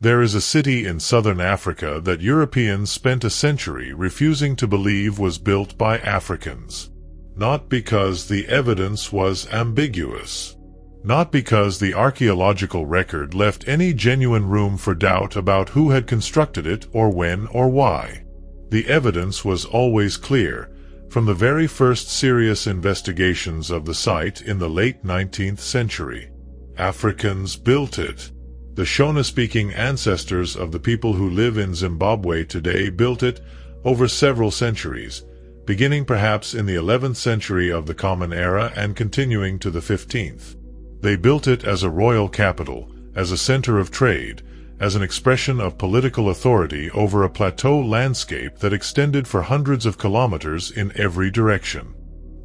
There is a city in southern Africa that Europeans spent a century refusing to believe was built by Africans. Not because the evidence was ambiguous. Not because the archaeological record left any genuine room for doubt about who had constructed it or when or why. The evidence was always clear, from the very first serious investigations of the site in the late 19th century. Africans built it. The Shona-speaking ancestors of the people who live in Zimbabwe today built it over several centuries, beginning perhaps in the 11th century of the Common Era and continuing to the 15th. They built it as a royal capital, as a center of trade, as an expression of political authority over a plateau landscape that extended for hundreds of kilometers in every direction.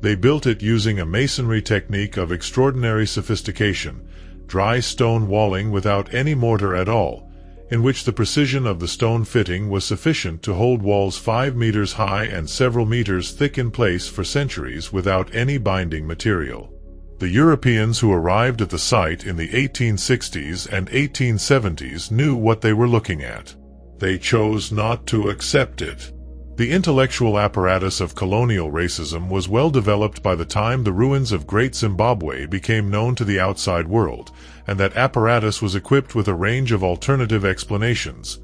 They built it using a masonry technique of extraordinary sophistication, dry stone walling without any mortar at all, in which the precision of the stone fitting was sufficient to hold walls 5 meters high and several meters thick in place for centuries without any binding material. The Europeans who arrived at the site in the 1860s and 1870s knew what they were looking at. They chose not to accept it. The intellectual apparatus of colonial racism was well developed by the time the ruins of Great Zimbabwe became known to the outside world, and that apparatus was equipped with a range of alternative explanations.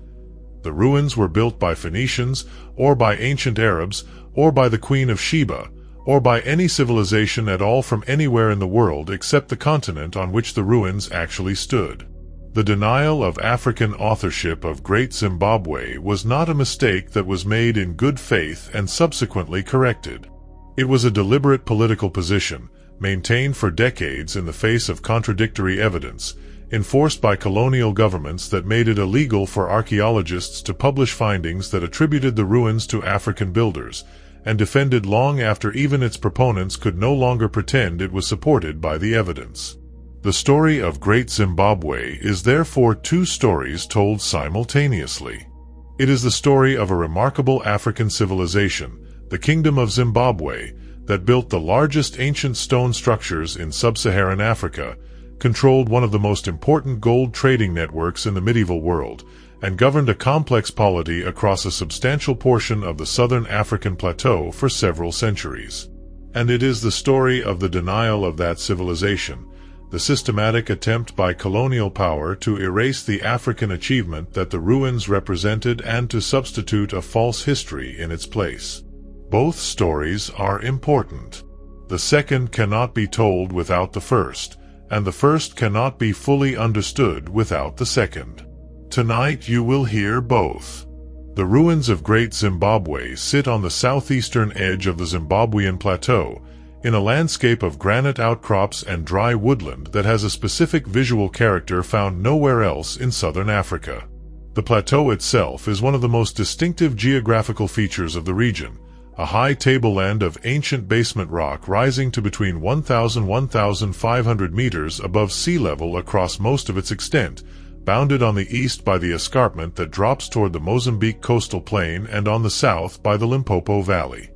The ruins were built by Phoenicians, or by ancient Arabs, or by the Queen of Sheba, or by any civilization at all from anywhere in the world except the continent on which the ruins actually stood. The denial of African authorship of Great Zimbabwe was not a mistake that was made in good faith and subsequently corrected. It was a deliberate political position, maintained for decades in the face of contradictory evidence, enforced by colonial governments that made it illegal for archaeologists to publish findings that attributed the ruins to African builders, and defended long after even its proponents could no longer pretend it was supported by the evidence. The story of Great Zimbabwe is therefore two stories told simultaneously. It is the story of a remarkable African civilization, the Kingdom of Zimbabwe, that built the largest ancient stone structures in sub-Saharan Africa, controlled one of the most important gold trading networks in the medieval world, and governed a complex polity across a substantial portion of the southern African plateau for several centuries. And it is the story of the denial of that civilization, the systematic attempt by colonial power to erase the African achievement that the ruins represented and to substitute a false history in its place. Both stories are important. The second cannot be told without the first, and the first cannot be fully understood without the second. Tonight you will hear both. The ruins of Great Zimbabwe sit on the southeastern edge of the Zimbabwean plateau, in a landscape of granite outcrops and dry woodland that has a specific visual character found nowhere else in southern Africa. The plateau itself is one of the most distinctive geographical features of the region, a high tableland of ancient basement rock rising to between 1,000 and 1,500 meters above sea level across most of its extent, bounded on the east by the escarpment that drops toward the Mozambique coastal plain and on the south by the Limpopo Valley.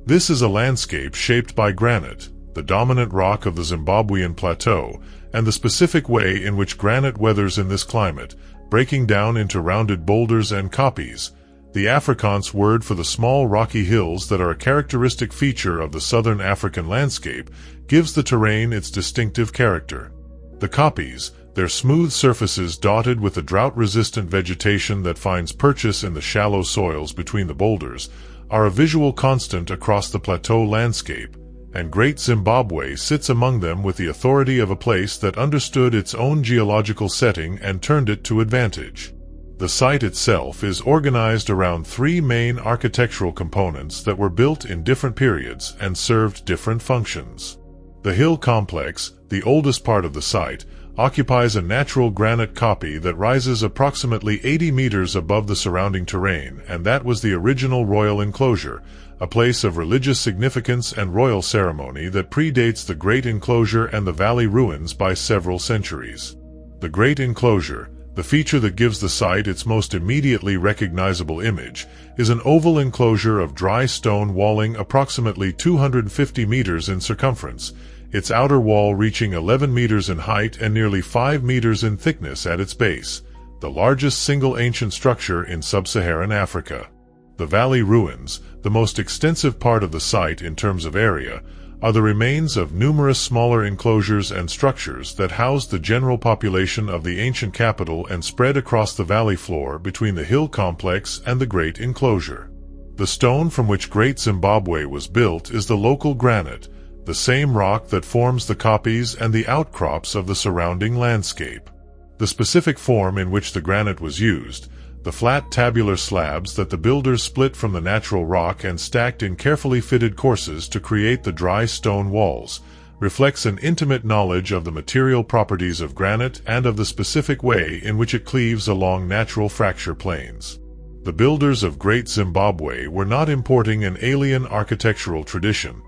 This is a landscape shaped by granite, the dominant rock of the Zimbabwean plateau, and the specific way in which granite weathers in this climate, breaking down into rounded boulders and kopjes, the Afrikaans word for the small rocky hills that are a characteristic feature of the southern African landscape, gives the terrain its distinctive character. The kopjes, their smooth surfaces dotted with the drought-resistant vegetation that finds purchase in the shallow soils between the boulders, are a visual constant across the plateau landscape, and Great Zimbabwe sits among them with the authority of a place that understood its own geological setting and turned it to advantage. The site itself is organized around three main architectural components that were built in different periods and served different functions. The hill complex, the oldest part of the site, occupies a natural granite kopje that rises approximately 80 meters above the surrounding terrain, and that was the original royal enclosure, a place of religious significance and royal ceremony that predates the Great Enclosure and the valley ruins by several centuries. The Great Enclosure, the feature that gives the site its most immediately recognizable image, is an oval enclosure of dry stone walling approximately 250 meters in circumference, its outer wall reaching 11 meters in height and nearly 5 meters in thickness at its base. the largest single ancient structure in sub-Saharan Africa. The valley ruins, the most extensive part of the site in terms of area, are the remains of numerous smaller enclosures and structures that housed the general population of the ancient capital and spread across the valley floor between the hill complex and the great enclosure. The stone from which Great Zimbabwe was built is the local granite, the same rock that forms the copies and the outcrops of the surrounding landscape. The specific form in which the granite was used, the flat tabular slabs that the builders split from the natural rock and stacked in carefully fitted courses to create the dry stone walls, reflects an intimate knowledge of the material properties of granite and of the specific way in which it cleaves along natural fracture planes. The builders of Great Zimbabwe were not importing an alien architectural tradition.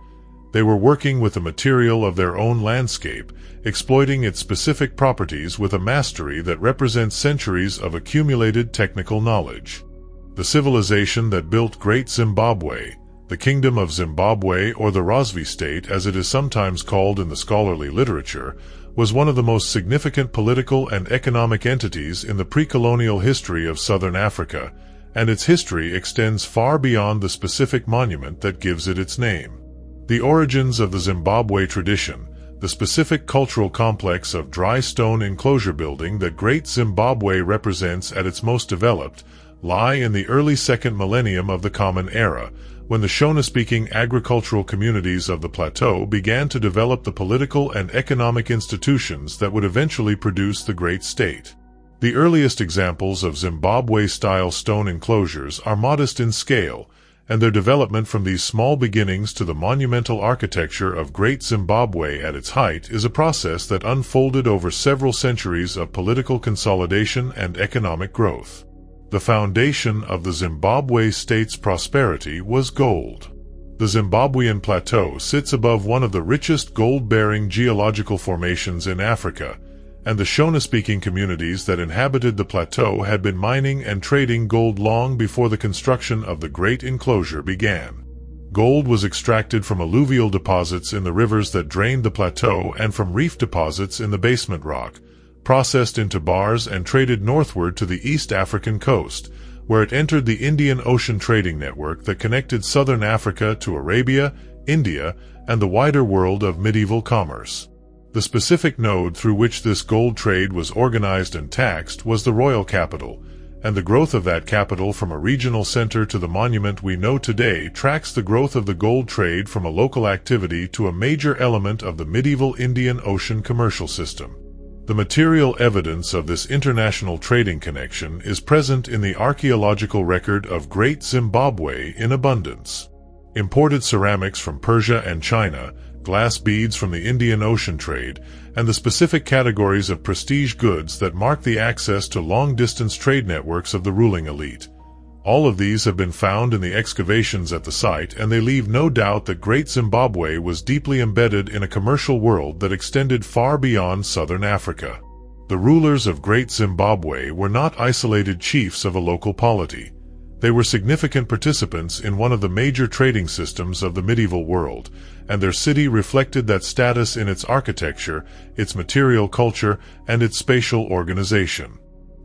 They were working with the material of their own landscape, exploiting its specific properties with a mastery that represents centuries of accumulated technical knowledge. The civilization that built Great Zimbabwe, the Kingdom of Zimbabwe or the Rosvi State as it is sometimes called in the scholarly literature, was one of the most significant political and economic entities in the pre-colonial history of southern Africa, and its history extends far beyond the specific monument that gives it its name. The origins of the Zimbabwe tradition, the specific cultural complex of dry stone enclosure building that Great Zimbabwe represents at its most developed, lie in the early second millennium of the Common Era, when the Shona-speaking agricultural communities of the plateau began to develop the political and economic institutions that would eventually produce the great state. The earliest examples of Zimbabwe-style stone enclosures are modest in scale, and their development from these small beginnings to the monumental architecture of Great Zimbabwe at its height is a process that unfolded over several centuries of political consolidation and economic growth. The foundation of the Zimbabwe state's prosperity was gold. The Zimbabwean plateau sits above one of the richest gold-bearing geological formations in Africa, and the Shona-speaking communities that inhabited the plateau had been mining and trading gold long before the construction of the great enclosure began. Gold was extracted from alluvial deposits in the rivers that drained the plateau and from reef deposits in the basement rock, processed into bars and traded northward to the East African coast, where it entered the Indian Ocean trading network that connected southern Africa to Arabia, India, and the wider world of medieval commerce. The specific node through which this gold trade was organized and taxed was the royal capital, and the growth of that capital from a regional center to the monument we know today tracks the growth of the gold trade from a local activity to a major element of the medieval Indian Ocean commercial system. The material evidence of this international trading connection is present in the archaeological record of Great Zimbabwe in abundance. Imported ceramics from Persia and China, glass beads from the Indian Ocean trade, and the specific categories of prestige goods that mark the access to long-distance trade networks of the ruling elite. All of these have been found in the excavations at the site, and they leave no doubt that Great Zimbabwe was deeply embedded in a commercial world that extended far beyond southern Africa. The rulers of Great Zimbabwe were not isolated chiefs of a local polity. They were significant participants in one of the major trading systems of the medieval world, and their city reflected that status in its architecture, its material culture, and its spatial organization.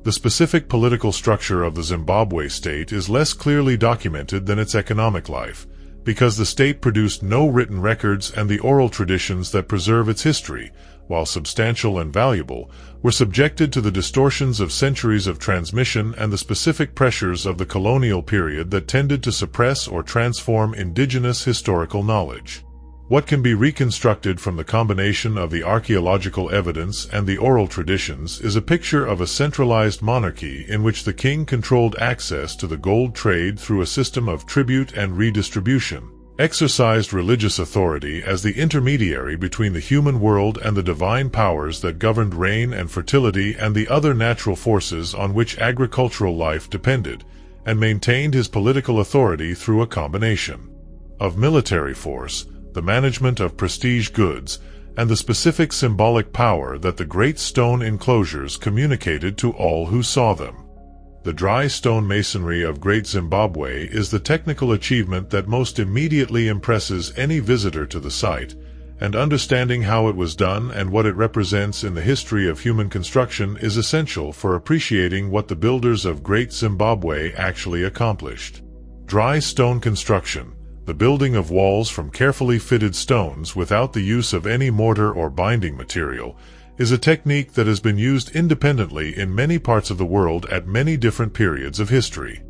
The specific political structure of the Zimbabwe state is less clearly documented than its economic life, because the state produced no written records and the oral traditions that preserve its history, while substantial and valuable, were subjected to the distortions of centuries of transmission and the specific pressures of the colonial period that tended to suppress or transform indigenous historical knowledge. What can be reconstructed from the combination of the archaeological evidence and the oral traditions is a picture of a centralized monarchy in which the king controlled access to the gold trade through a system of tribute and redistribution, exercised religious authority as the intermediary between the human world and the divine powers that governed rain and fertility and the other natural forces on which agricultural life depended, and maintained his political authority through a combination of military force, the management of prestige goods, and the specific symbolic power that the great stone enclosures communicated to all who saw them. The dry stone masonry of Great Zimbabwe is the technical achievement that most immediately impresses any visitor to the site, and understanding how it was done and what it represents in the history of human construction is essential for appreciating what the builders of Great Zimbabwe actually accomplished. Dry stone construction, the building of walls from carefully fitted stones without the use of any mortar or binding material, is a technique that has been used independently in many parts of the world at many different periods of history.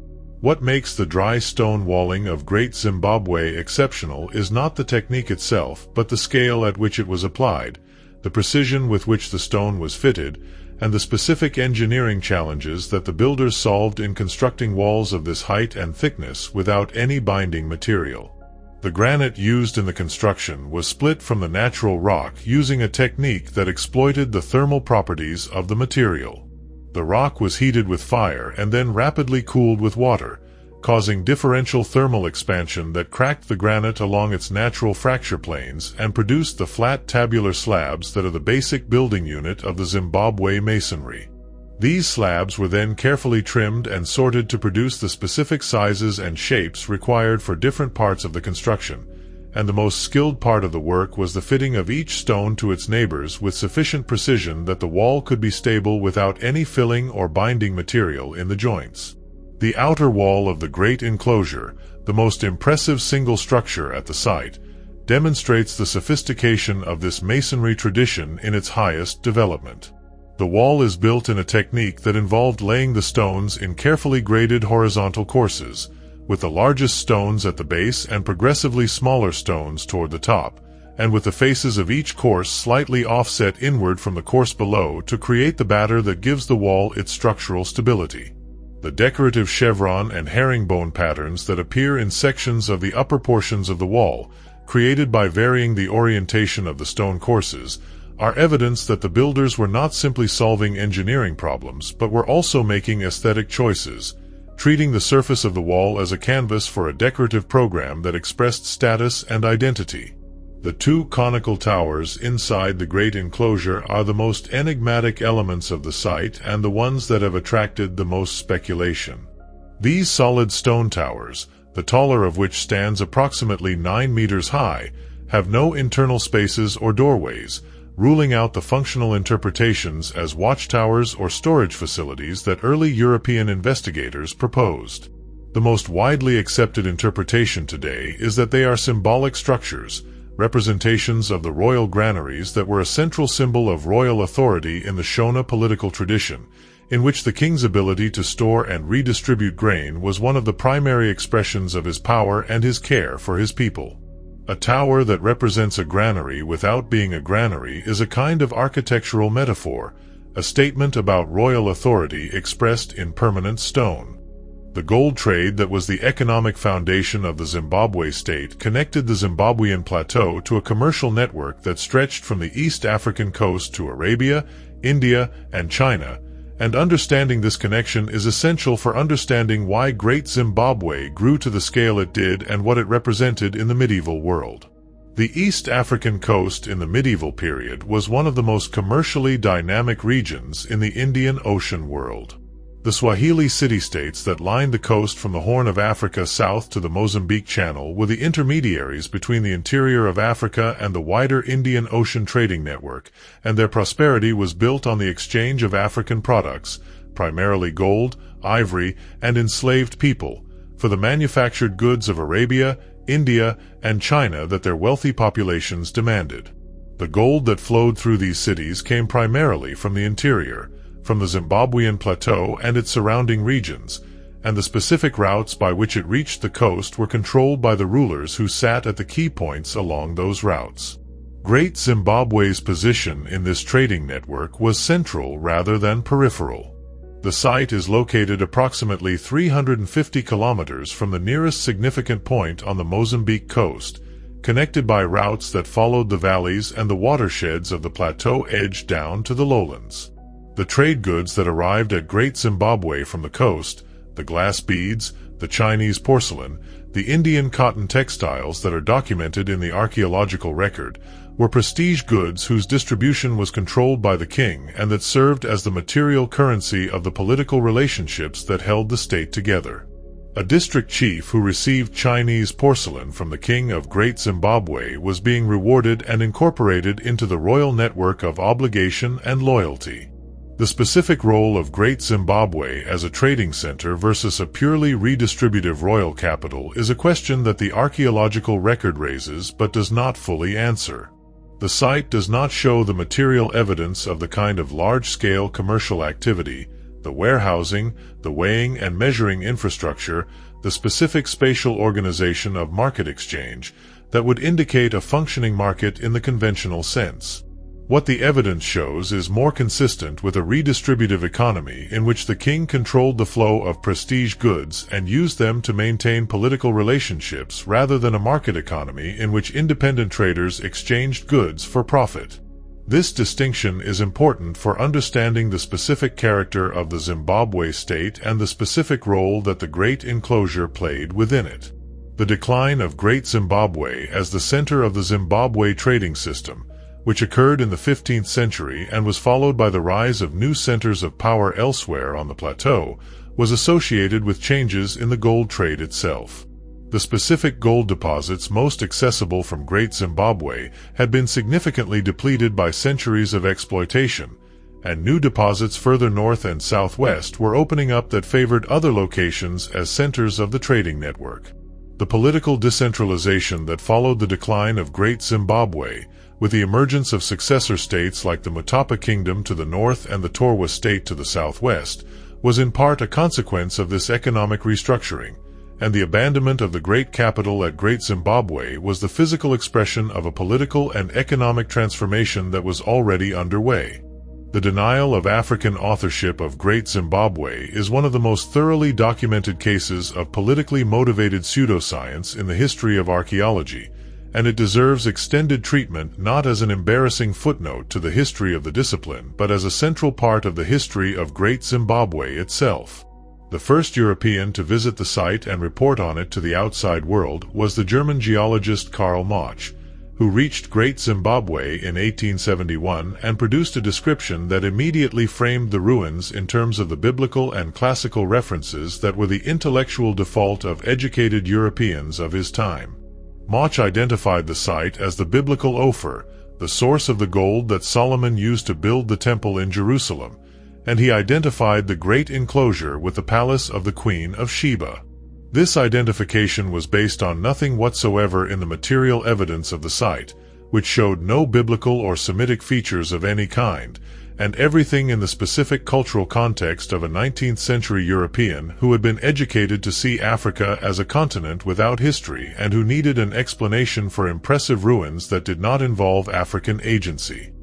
What makes the dry stone walling of Great Zimbabwe exceptional is not the technique itself, but the scale at which it was applied, the precision with which the stone was fitted, and the specific engineering challenges that the builders solved in constructing walls of this height and thickness without any binding material. The granite used in the construction was split from the natural rock using a technique that exploited the thermal properties of the material. The rock was heated with fire and then rapidly cooled with water, causing differential thermal expansion that cracked the granite along its natural fracture planes and produced the flat tabular slabs that are the basic building unit of the Zimbabwe masonry. These slabs were then carefully trimmed and sorted to produce the specific sizes and shapes required for different parts of the construction, and the most skilled part of the work was the fitting of each stone to its neighbors with sufficient precision that the wall could be stable without any filling or binding material in the joints. The outer wall of the great enclosure, the most impressive single structure at the site, demonstrates the sophistication of this masonry tradition in its highest development. The wall is built in a technique that involved laying the stones in carefully graded horizontal courses, with the largest stones at the base and progressively smaller stones toward the top, and with the faces of each course slightly offset inward from the course below to create the batter that gives the wall its structural stability. The decorative chevron and herringbone patterns that appear in sections of the upper portions of the wall, created by varying the orientation of the stone courses, are evidence that the builders were not simply solving engineering problems but were also making aesthetic choices, treating the surface of the wall as a canvas for a decorative program that expressed status and identity. The two conical towers inside the great enclosure are the most enigmatic elements of the site and the ones that have attracted the most speculation. These solid stone towers, the taller of which stands approximately 9 meters high, have no internal spaces or doorways, ruling out the functional interpretations as watchtowers or storage facilities that early European investigators proposed. The most widely accepted interpretation today is that they are symbolic structures, representations of the royal granaries that were a central symbol of royal authority in the Shona political tradition, in which the king's ability to store and redistribute grain was one of the primary expressions of his power and his care for his people. A tower that represents a granary without being a granary is a kind of architectural metaphor, a statement about royal authority expressed in permanent stone. The gold trade that was the economic foundation of the Zimbabwe state connected the Zimbabwean plateau to a commercial network that stretched from the East African coast to Arabia, India, and China, and understanding this connection is essential for understanding why Great Zimbabwe grew to the scale it did and what it represented in the medieval world. The East African coast in the medieval period was one of the most commercially dynamic regions in the Indian Ocean world. The Swahili city-states that lined the coast from the Horn of Africa south to the Mozambique Channel were the intermediaries between the interior of Africa and the wider Indian Ocean trading network, and their prosperity was built on the exchange of African products, primarily gold, ivory, and enslaved people, for the manufactured goods of Arabia, India, and China that their wealthy populations demanded. The gold that flowed through these cities came primarily from the interior, from the Zimbabwean plateau and its surrounding regions, and the specific routes by which it reached the coast were controlled by the rulers who sat at the key points along those routes. Great Zimbabwe's position in this trading network was central rather than peripheral. The site is located approximately 350 kilometers from the nearest significant point on the Mozambique coast, connected by routes that followed the valleys and the watersheds of the plateau edge down to the lowlands. The trade goods that arrived at Great Zimbabwe from the coast, the glass beads, the Chinese porcelain, the Indian cotton textiles that are documented in the archaeological record, were prestige goods whose distribution was controlled by the king and that served as the material currency of the political relationships that held the state together. A district chief who received Chinese porcelain from the king of Great Zimbabwe was being rewarded and incorporated into the royal network of obligation and loyalty. The specific role of Great Zimbabwe as a trading center versus a purely redistributive royal capital is a question that the archaeological record raises but does not fully answer. The site does not show the material evidence of the kind of large-scale commercial activity, the warehousing, the weighing and measuring infrastructure, the specific spatial organization of market exchange, that would indicate a functioning market in the conventional sense. What the evidence shows is more consistent with a redistributive economy in which the king controlled the flow of prestige goods and used them to maintain political relationships rather than a market economy in which independent traders exchanged goods for profit. This distinction is important for understanding the specific character of the Zimbabwe state and the specific role that the Great Enclosure played within it. The decline of Great Zimbabwe as the center of the Zimbabwe trading system, which occurred in the 15th century and was followed by the rise of new centers of power elsewhere on the plateau, was associated with changes in the gold trade itself. The specific gold deposits most accessible from Great Zimbabwe had been significantly depleted by centuries of exploitation, and new deposits further north and southwest were opening up that favored other locations as centers of the trading network. The political decentralization that followed the decline of Great Zimbabwe, with the emergence of successor states like the Mutapa Kingdom to the north and the Torwa state to the southwest, was in part a consequence of this economic restructuring, and the abandonment of the great capital at Great Zimbabwe was the physical expression of a political and economic transformation that was already underway. The denial of African authorship of Great Zimbabwe is one of the most thoroughly documented cases of politically motivated pseudoscience in the history of archaeology, and it deserves extended treatment not as an embarrassing footnote to the history of the discipline but as a central part of the history of Great Zimbabwe itself. The first European to visit the site and report on it to the outside world was the German geologist Karl Mach, who reached Great Zimbabwe in 1871 and produced a description that immediately framed the ruins in terms of the biblical and classical references that were the intellectual default of educated Europeans of his time. Mach identified the site as the biblical Ophir, the source of the gold that Solomon used to build the temple in Jerusalem, and he identified the Great Enclosure with the palace of the Queen of Sheba. This identification was based on nothing whatsoever in the material evidence of the site, which showed no biblical or Semitic features of any kind, and everything in the specific cultural context of a 19th-century European who had been educated to see Africa as a continent without history and who needed an explanation for impressive ruins that did not involve African agency.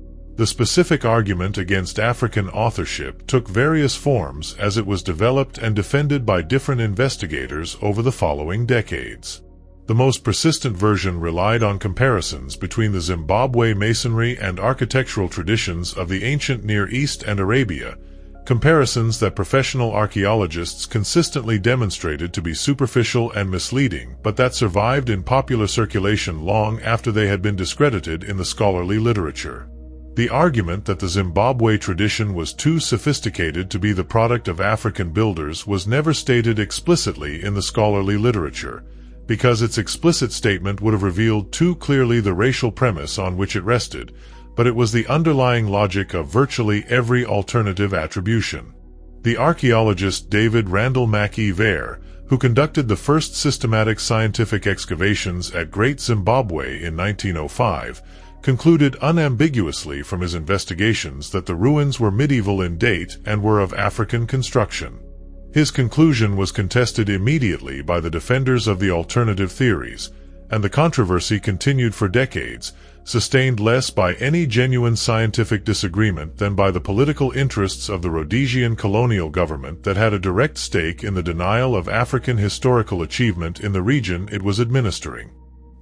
The specific argument against African authorship took various forms as it was developed and defended by different investigators over the following decades. The most persistent version relied on comparisons between the Zimbabwe masonry and architectural traditions of the ancient Near East and Arabia, comparisons that professional archaeologists consistently demonstrated to be superficial and misleading, but that survived in popular circulation long after they had been discredited in the scholarly literature. The argument that the Zimbabwe tradition was too sophisticated to be the product of African builders was never stated explicitly in the scholarly literature, because its explicit statement would have revealed too clearly the racial premise on which it rested, but it was the underlying logic of virtually every alternative attribution. The archaeologist David Randall Mackie Vare, who conducted the first systematic scientific excavations at Great Zimbabwe in 1905, concluded unambiguously from his investigations that the ruins were medieval in date and were of African construction. His conclusion was contested immediately by the defenders of the alternative theories, and the controversy continued for decades, sustained less by any genuine scientific disagreement than by the political interests of the Rhodesian colonial government that had a direct stake in the denial of African historical achievement in the region it was administering.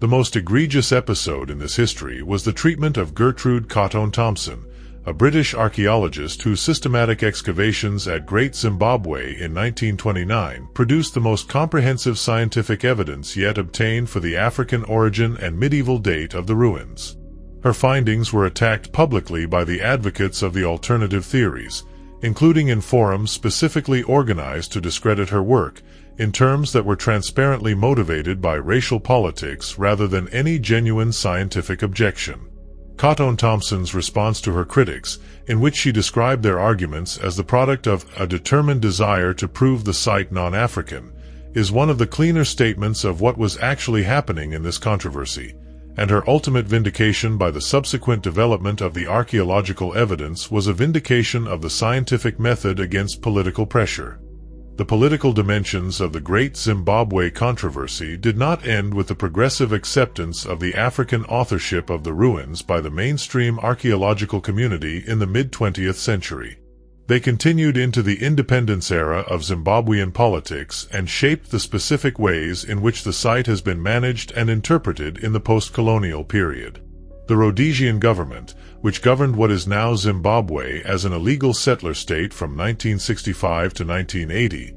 The most egregious episode in this history was the treatment of Gertrude Cotton Thompson, a British archaeologist whose systematic excavations at Great Zimbabwe in 1929 produced the most comprehensive scientific evidence yet obtained for the African origin and medieval date of the ruins. Her findings were attacked publicly by the advocates of the alternative theories, including in forums specifically organized to discredit her work, in terms that were transparently motivated by racial politics rather than any genuine scientific objection. Cotton Thompson's response to her critics, in which she described their arguments as the product of a determined desire to prove the site non-African, is one of the cleaner statements of what was actually happening in this controversy, and her ultimate vindication by the subsequent development of the archaeological evidence was a vindication of the scientific method against political pressure. The political dimensions of the Great Zimbabwe controversy did not end with the progressive acceptance of the African authorship of the ruins by the mainstream archaeological community in the mid-20th century. They continued into the independence era of Zimbabwean politics and shaped the specific ways in which the site has been managed and interpreted in the post-colonial period. The Rhodesian government, which governed what is now Zimbabwe as an illegal settler state from 1965 to 1980,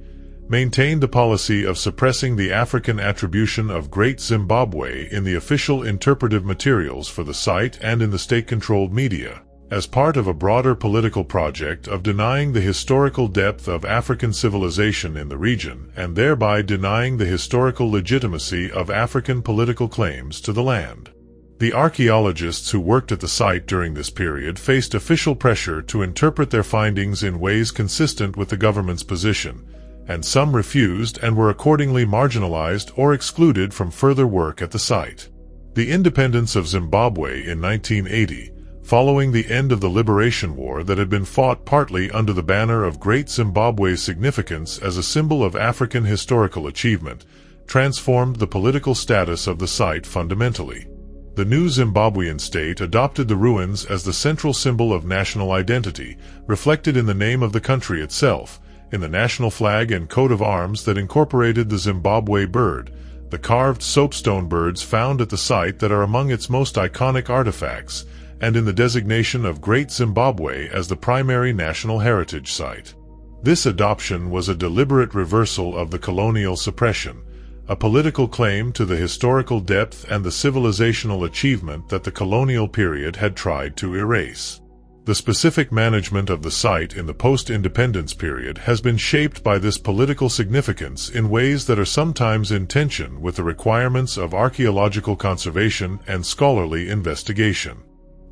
maintained the policy of suppressing the African attribution of Great Zimbabwe in the official interpretive materials for the site and in the state-controlled media, as part of a broader political project of denying the historical depth of African civilization in the region and thereby denying the historical legitimacy of African political claims to the land. The archaeologists who worked at the site during this period faced official pressure to interpret their findings in ways consistent with the government's position, and some refused and were accordingly marginalized or excluded from further work at the site. The independence of Zimbabwe in 1980, following the end of the Liberation War that had been fought partly under the banner of Great Zimbabwe's significance as a symbol of African historical achievement, transformed the political status of the site fundamentally. The new Zimbabwean state adopted the ruins as the central symbol of national identity, reflected in the name of the country itself, in the national flag and coat of arms that incorporated the Zimbabwe bird, the carved soapstone birds found at the site that are among its most iconic artifacts, and in the designation of Great Zimbabwe as the primary national heritage site. This adoption was a deliberate reversal of the colonial suppression, a political claim to the historical depth and the civilizational achievement that the colonial period had tried to erase. The specific management of the site in the post-independence period has been shaped by this political significance in ways that are sometimes in tension with the requirements of archaeological conservation and scholarly investigation.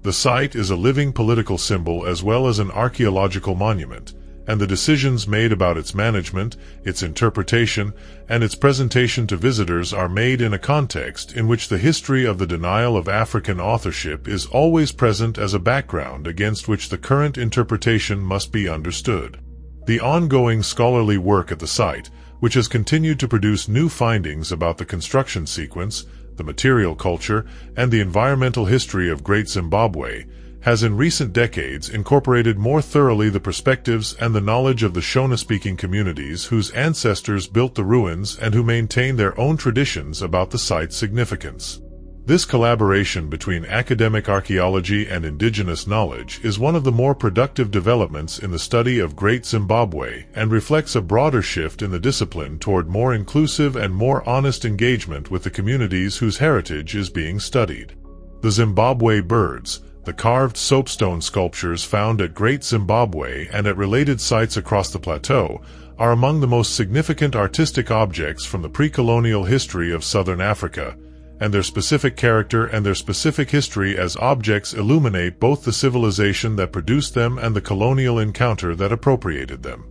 The site is a living political symbol as well as an archaeological monument, and the decisions made about its management, its interpretation, and its presentation to visitors are made in a context in which the history of the denial of African authorship is always present as a background against which the current interpretation must be understood. The ongoing scholarly work at the site, which has continued to produce new findings about the construction sequence, the material culture, and the environmental history of Great Zimbabwe, has in recent decades incorporated more thoroughly the perspectives and the knowledge of the Shona-speaking communities whose ancestors built the ruins and who maintain their own traditions about the site's significance. This collaboration between academic archaeology and indigenous knowledge is one of the more productive developments in the study of Great Zimbabwe and reflects a broader shift in the discipline toward more inclusive and more honest engagement with the communities whose heritage is being studied. The Zimbabwe birds, the carved soapstone sculptures found at Great Zimbabwe and at related sites across the plateau, are among the most significant artistic objects from the pre-colonial history of southern Africa, and their specific character and their specific history as objects illuminate both the civilization that produced them and the colonial encounter that appropriated them.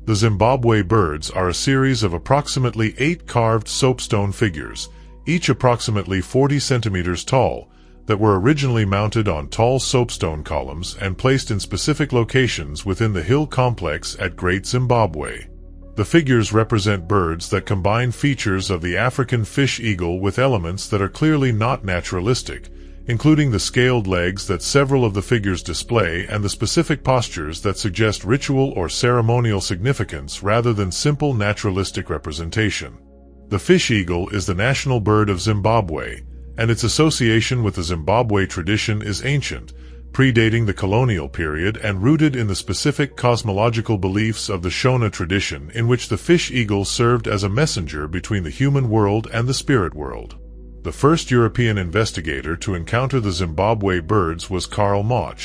The Zimbabwe birds are a series of approximately 8 carved soapstone figures, each approximately 40 centimeters tall, that were originally mounted on tall soapstone columns and placed in specific locations within the hill complex at Great Zimbabwe. The figures represent birds that combine features of the African fish eagle with elements that are clearly not naturalistic, including the scaled legs that several of the figures display and the specific postures that suggest ritual or ceremonial significance rather than simple naturalistic representation. The fish eagle is the national bird of Zimbabwe, and its association with the Zimbabwe tradition is ancient, predating the colonial period and rooted in the specific cosmological beliefs of the Shona tradition in which the fish eagle served as a messenger between the human world and the spirit world. The first European investigator to encounter the Zimbabwe birds was Karl Mach,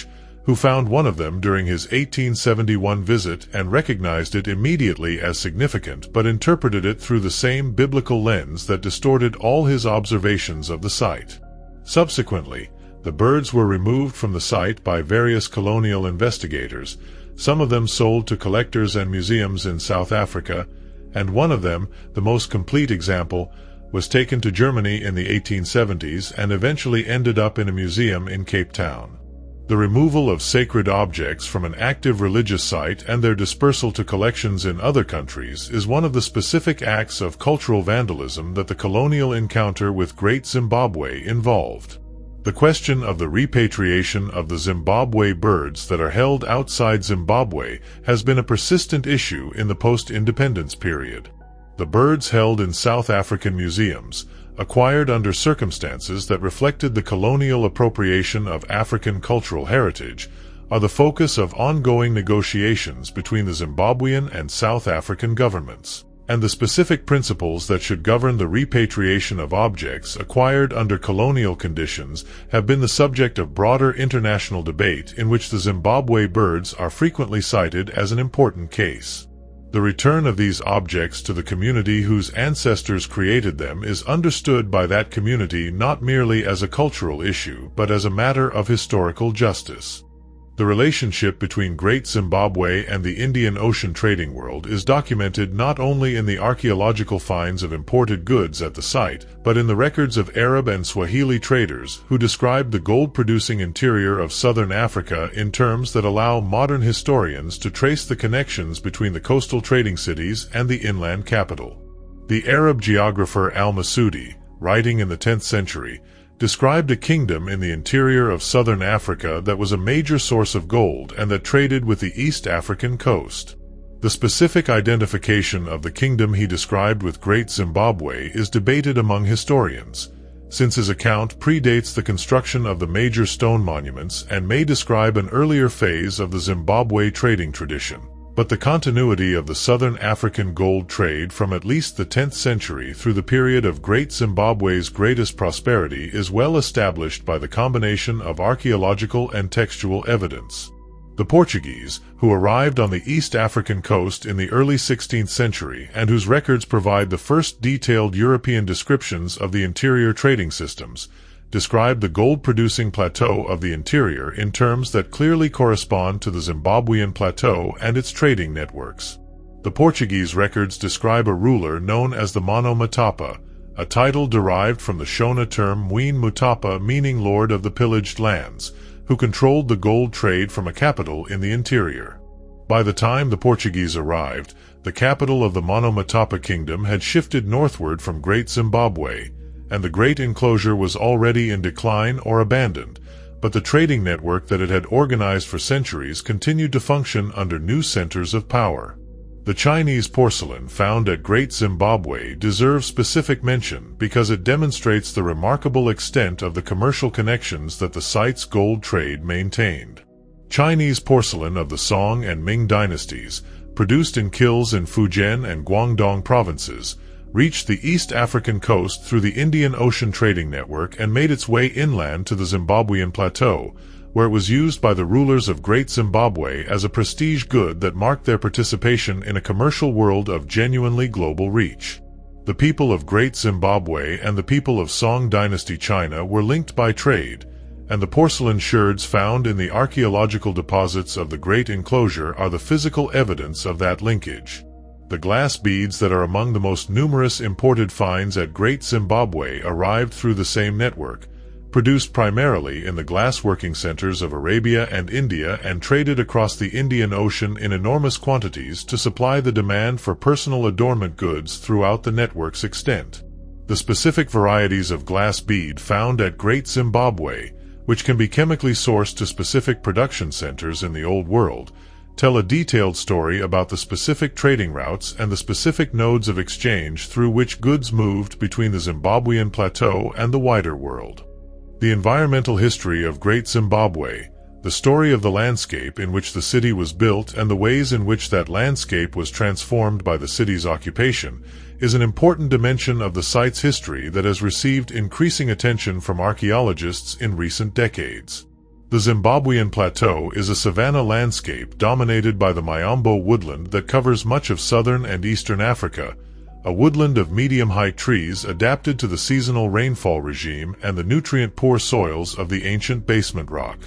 who found one of them during his 1871 visit and recognized it immediately as significant but interpreted it through the same biblical lens that distorted all his observations of the site. Subsequently, the birds were removed from the site by various colonial investigators, some of them sold to collectors and museums in South Africa, and one of them, the most complete example, was taken to Germany in the 1870s and eventually ended up in a museum in Cape Town. The removal of sacred objects from an active religious site and their dispersal to collections in other countries is one of the specific acts of cultural vandalism that the colonial encounter with Great Zimbabwe involved. The question of the repatriation of the Zimbabwe birds that are held outside Zimbabwe has been a persistent issue in the post-independence period. The birds held in South African museums, acquired under circumstances that reflected the colonial appropriation of African cultural heritage, are the focus of ongoing negotiations between the Zimbabwean and South African governments, and the specific principles that should govern the repatriation of objects acquired under colonial conditions have been the subject of broader international debate in which the Zimbabwe birds are frequently cited as an important case. The return of these objects to the community whose ancestors created them is understood by that community not merely as a cultural issue but as a matter of historical justice. The relationship between Great Zimbabwe and the Indian Ocean trading world is documented not only in the archaeological finds of imported goods at the site, but in the records of Arab and Swahili traders who described the gold-producing interior of southern Africa in terms that allow modern historians to trace the connections between the coastal trading cities and the inland capital. The Arab geographer al-Masudi, writing in the 10th century, described a kingdom in the interior of southern Africa that was a major source of gold and that traded with the East African coast. The specific identification of the kingdom he described with Great Zimbabwe is debated among historians, since his account predates the construction of the major stone monuments and may describe an earlier phase of the Zimbabwe trading tradition. But the continuity of the southern African gold trade from at least the 10th century through the period of Great Zimbabwe's greatest prosperity is well established by the combination of archaeological and textual evidence. The Portuguese, who arrived on the East African coast in the early 16th century and whose records provide the first detailed European descriptions of the interior trading systems, described the gold-producing plateau of the interior in terms that clearly correspond to the Zimbabwean plateau and its trading networks. The Portuguese records describe a ruler known as the Mano Matapa, a title derived from the Shona term Mwene Mutapa meaning Lord of the Pillaged Lands, who controlled the gold trade from a capital in the interior. By the time the Portuguese arrived, the capital of the Mano Matapa kingdom had shifted northward from Great Zimbabwe, and the great enclosure was already in decline or abandoned, but the trading network that it had organized for centuries continued to function under new centers of power. The Chinese porcelain found at Great Zimbabwe deserves specific mention because it demonstrates the remarkable extent of the commercial connections that the site's gold trade maintained. Chinese porcelain of the Song and Ming dynasties, produced in kilns in Fujian and Guangdong provinces, reached the East African coast through the Indian Ocean trading network and made its way inland to the Zimbabwean plateau, where it was used by the rulers of Great Zimbabwe as a prestige good that marked their participation in a commercial world of genuinely global reach. The people of Great Zimbabwe and the people of Song dynasty China were linked by trade, and the porcelain sherds found in the archaeological deposits of the Great Enclosure are the physical evidence of that linkage. The glass beads that are among the most numerous imported finds at Great Zimbabwe arrived through the same network, produced primarily in the glassworking centers of Arabia and India and traded across the Indian Ocean in enormous quantities to supply the demand for personal adornment goods throughout the network's extent. The specific varieties of glass bead found at Great Zimbabwe, which can be chemically sourced to specific production centers in the Old World, tell a detailed story about the specific trading routes and the specific nodes of exchange through which goods moved between the Zimbabwean plateau and the wider world. The environmental history of Great Zimbabwe, the story of the landscape in which the city was built and the ways in which that landscape was transformed by the city's occupation, is an important dimension of the site's history that has received increasing attention from archaeologists in recent decades. The Zimbabwean plateau is a savanna landscape dominated by the Miombo woodland that covers much of southern and eastern Africa, a woodland of medium-height trees adapted to the seasonal rainfall regime and the nutrient-poor soils of the ancient basement rock.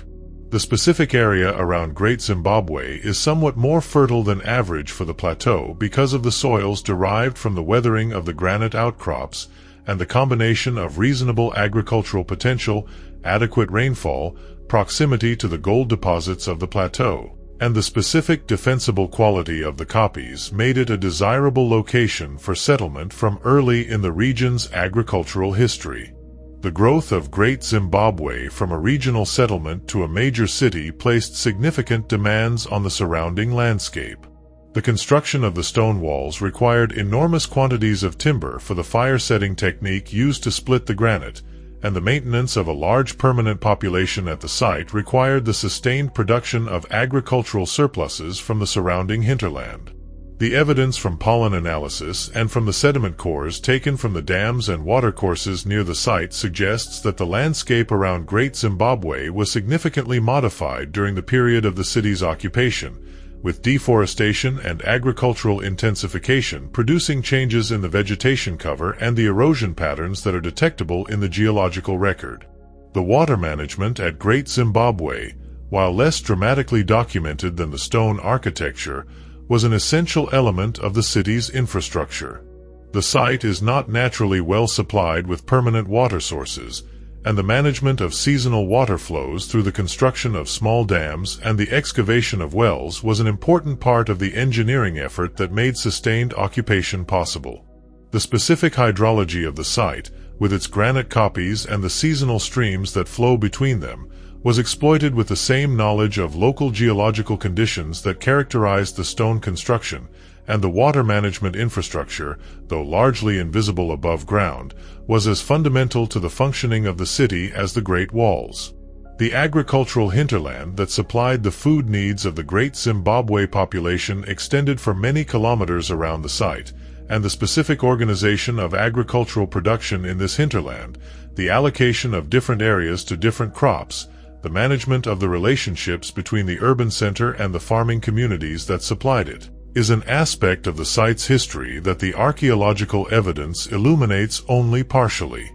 The specific area around Great Zimbabwe is somewhat more fertile than average for the plateau because of the soils derived from the weathering of the granite outcrops and the combination of reasonable agricultural potential, adequate rainfall, proximity to the gold deposits of the plateau, and the specific defensible quality of the kopjes made it a desirable location for settlement from early in the region's agricultural history. The growth of Great Zimbabwe from a regional settlement to a major city placed significant demands on the surrounding landscape. The construction of the stone walls required enormous quantities of timber for the fire-setting technique used to split the granite, and the maintenance of a large permanent population at the site required the sustained production of agricultural surpluses from the surrounding hinterland. The evidence from pollen analysis and from the sediment cores taken from the dams and watercourses near the site suggests that the landscape around Great Zimbabwe was significantly modified during the period of the city's occupation, with deforestation and agricultural intensification producing changes in the vegetation cover and the erosion patterns that are detectable in the geological record. The water management at Great Zimbabwe, while less dramatically documented than the stone architecture, was an essential element of the city's infrastructure. The site is not naturally well supplied with permanent water sources, and the management of seasonal water flows through the construction of small dams and the excavation of wells was an important part of the engineering effort that made sustained occupation possible. The specific hydrology of the site, with its granite kopjes and the seasonal streams that flow between them, was exploited with the same knowledge of local geological conditions that characterized the stone construction, and the water management infrastructure, though largely invisible above ground, was as fundamental to the functioning of the city as the Great Walls. The agricultural hinterland that supplied the food needs of the Great Zimbabwe population extended for many kilometers around the site, and the specific organization of agricultural production in this hinterland, the allocation of different areas to different crops, the management of the relationships between the urban center and the farming communities that supplied it, is an aspect of the site's history that the archaeological evidence illuminates only partially.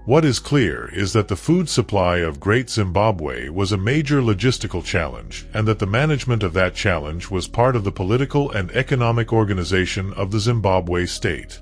What is clear is that the food supply of Great Zimbabwe was a major logistical challenge, and that the management of that challenge was part of the political and economic organization of the Zimbabwe state.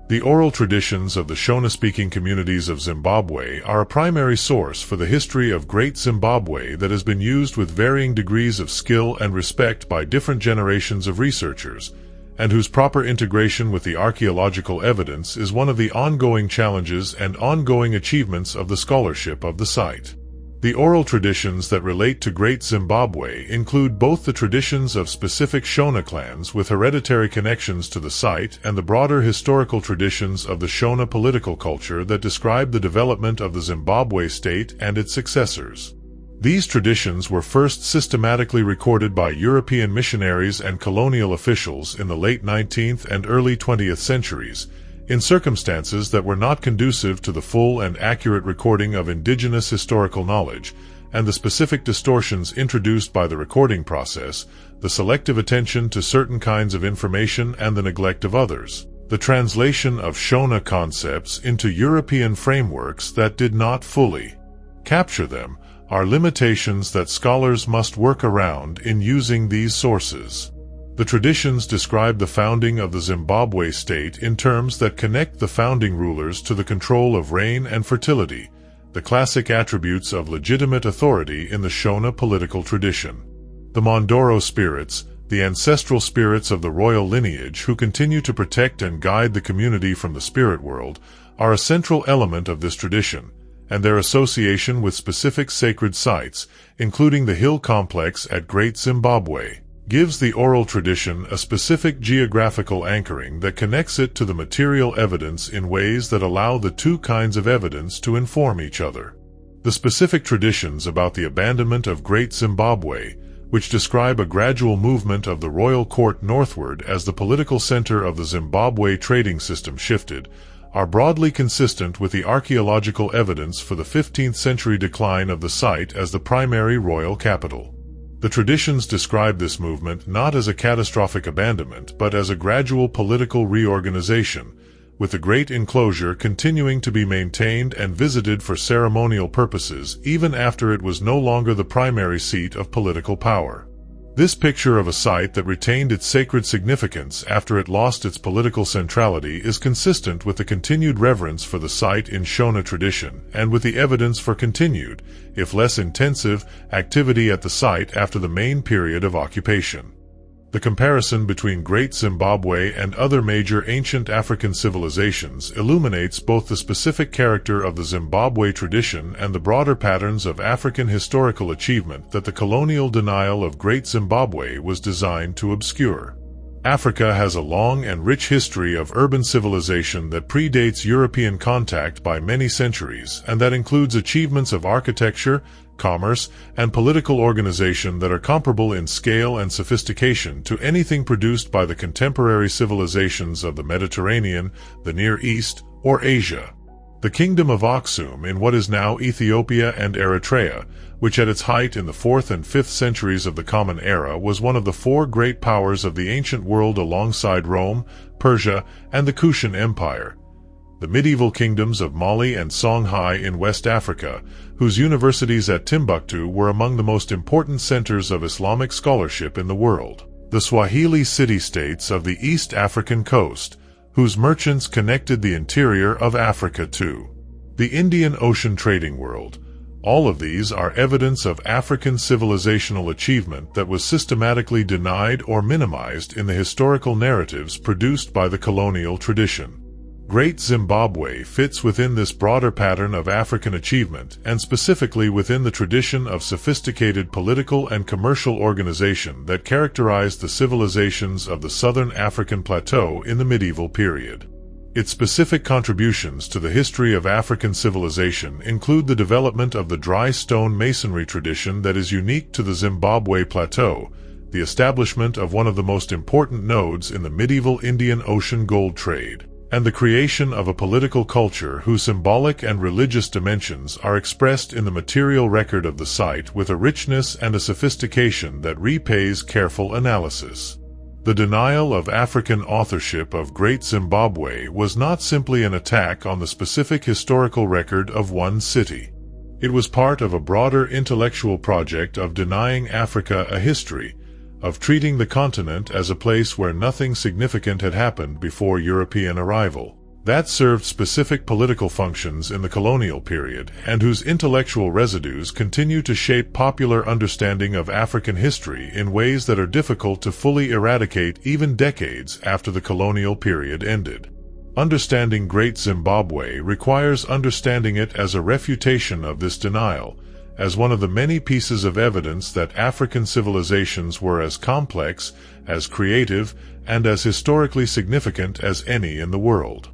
The oral traditions of the Shona-speaking communities of Zimbabwe are a primary source for the history of Great Zimbabwe that has been used with varying degrees of skill and respect by different generations of researchers, and whose proper integration with the archaeological evidence is one of the ongoing challenges and ongoing achievements of the scholarship of the site. The oral traditions that relate to Great Zimbabwe include both the traditions of specific Shona clans with hereditary connections to the site and the broader historical traditions of the Shona political culture that describe the development of the Zimbabwe state and its successors. These traditions were first systematically recorded by European missionaries and colonial officials in the late 19th and early 20th centuries, in circumstances that were not conducive to the full and accurate recording of indigenous historical knowledge, and the specific distortions introduced by the recording process, the selective attention to certain kinds of information and the neglect of others, the translation of Shona concepts into European frameworks that did not fully capture them, are limitations that scholars must work around in using these sources. The traditions describe the founding of the Zimbabwe state in terms that connect the founding rulers to the control of rain and fertility, the classic attributes of legitimate authority in the Shona political tradition. The Mondoro spirits, the ancestral spirits of the royal lineage who continue to protect and guide the community from the spirit world, are a central element of this tradition, and their association with specific sacred sites, including the hill complex at Great Zimbabwe, gives the oral tradition a specific geographical anchoring that connects it to the material evidence in ways that allow the two kinds of evidence to inform each other. The specific traditions about the abandonment of Great Zimbabwe, which describe a gradual movement of the royal court northward as the political center of the Zimbabwe trading system shifted, are broadly consistent with the archaeological evidence for the 15th century decline of the site as the primary royal capital. The traditions describe this movement not as a catastrophic abandonment but as a gradual political reorganization, with the great enclosure continuing to be maintained and visited for ceremonial purposes even after it was no longer the primary seat of political power. This picture of a site that retained its sacred significance after it lost its political centrality is consistent with the continued reverence for the site in Shona tradition and with the evidence for continued, if less intensive, activity at the site after the main period of occupation. The comparison between Great Zimbabwe and other major ancient African civilizations illuminates both the specific character of the Zimbabwe tradition and the broader patterns of African historical achievement that the colonial denial of Great Zimbabwe was designed to obscure. Africa has a long and rich history of urban civilization that predates European contact by many centuries, and that includes achievements of architecture, commerce, and political organization that are comparable in scale and sophistication to anything produced by the contemporary civilizations of the Mediterranean, the Near East, or Asia. The Kingdom of Aksum in what is now Ethiopia and Eritrea, which at its height in the 4th and 5th centuries of the Common Era was one of the four great powers of the ancient world alongside Rome, Persia, and the Kushan Empire. The medieval kingdoms of Mali and Songhai in West Africa, whose universities at Timbuktu were among the most important centers of Islamic scholarship in the world. The Swahili city-states of the East African coast, whose merchants connected the interior of Africa to the Indian Ocean trading world. All of these are evidence of African civilizational achievement that was systematically denied or minimized in the historical narratives produced by the colonial tradition. Great Zimbabwe fits within this broader pattern of African achievement, and specifically within the tradition of sophisticated political and commercial organization that characterized the civilizations of the southern African plateau in the medieval period. Its specific contributions to the history of African civilization include the development of the dry stone masonry tradition that is unique to the Zimbabwe plateau, the establishment of one of the most important nodes in the medieval Indian Ocean gold trade, and the creation of a political culture whose symbolic and religious dimensions are expressed in the material record of the site with a richness and a sophistication that repays careful analysis. The denial of African authorship of Great Zimbabwe was not simply an attack on the specific historical record of one city. It was part of a broader intellectual project of denying Africa a history, of treating the continent as a place where nothing significant had happened before European arrival, that served specific political functions in the colonial period, and whose intellectual residues continue to shape popular understanding of African history in ways that are difficult to fully eradicate even decades after the colonial period ended. Understanding Great Zimbabwe requires understanding it as a refutation of this denial, as one of the many pieces of evidence that African civilizations were as complex, as creative, and as historically significant as any in the world.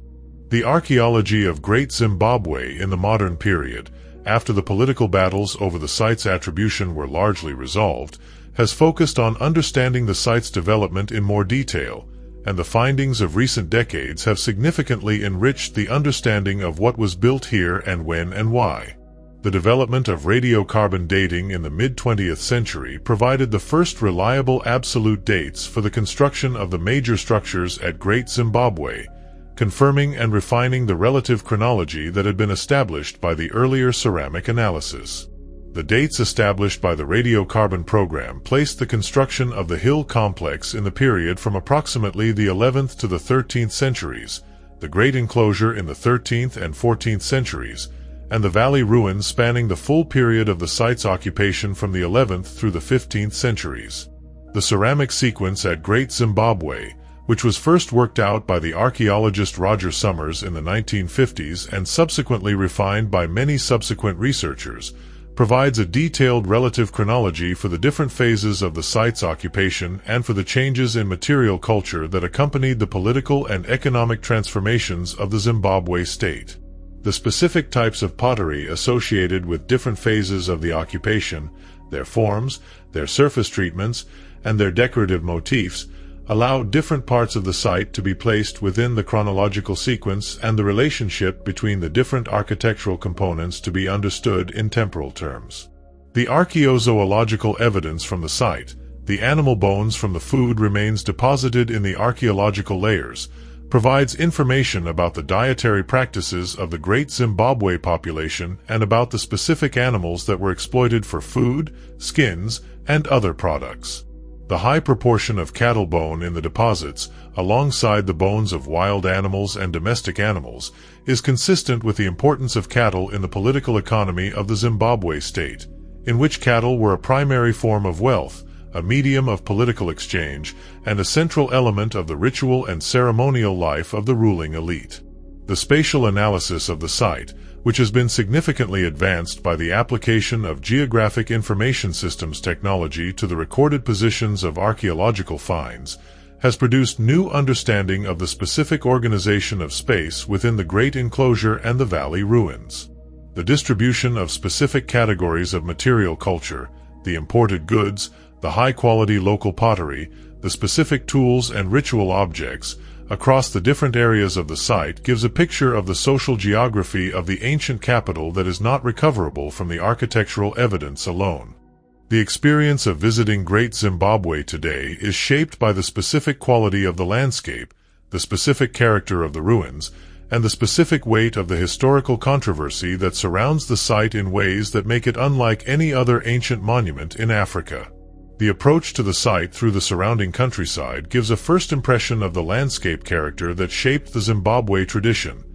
The archaeology of Great Zimbabwe in the modern period, after the political battles over the site's attribution were largely resolved, has focused on understanding the site's development in more detail, and the findings of recent decades have significantly enriched the understanding of what was built here and when and why. The development of radiocarbon dating in the mid-20th century provided the first reliable absolute dates for the construction of the major structures at Great Zimbabwe, confirming and refining the relative chronology that had been established by the earlier ceramic analysis. The dates established by the radiocarbon program placed the construction of the hill complex in the period from approximately the 11th to the 13th centuries, the great enclosure in the 13th and 14th centuries, and the valley ruins spanning the full period of the site's occupation from the 11th through the 15th centuries. The ceramic sequence at Great Zimbabwe, which was first worked out by the archaeologist Roger Summers in the 1950s and subsequently refined by many subsequent researchers, provides a detailed relative chronology for the different phases of the site's occupation and for the changes in material culture that accompanied the political and economic transformations of the Zimbabwe state. The specific types of pottery associated with different phases of the occupation, their forms, their surface treatments, and their decorative motifs, allow different parts of the site to be placed within the chronological sequence and the relationship between the different architectural components to be understood in temporal terms. The archaeozoological evidence from the site, the animal bones from the food remains deposited in the archaeological layers, provides information about the dietary practices of the Great Zimbabwe population and about the specific animals that were exploited for food, skins, and other products. The high proportion of cattle bone in the deposits, alongside the bones of wild animals and domestic animals, is consistent with the importance of cattle in the political economy of the Zimbabwe state, in which cattle were a primary form of wealth, a medium of political exchange, and a central element of the ritual and ceremonial life of the ruling elite. The spatial analysis of the site, which has been significantly advanced by the application of geographic information systems technology to the recorded positions of archaeological finds, has produced new understanding of the specific organization of space within the Great Enclosure and the Valley ruins. The distribution of specific categories of material culture, the imported goods, the high-quality local pottery, the specific tools and ritual objects, across the different areas of the site gives a picture of the social geography of the ancient capital that is not recoverable from the architectural evidence alone. The experience of visiting Great Zimbabwe today is shaped by the specific quality of the landscape, the specific character of the ruins, and the specific weight of the historical controversy that surrounds the site in ways that make it unlike any other ancient monument in Africa. The approach to the site through the surrounding countryside gives a first impression of the landscape character that shaped the Zimbabwe tradition.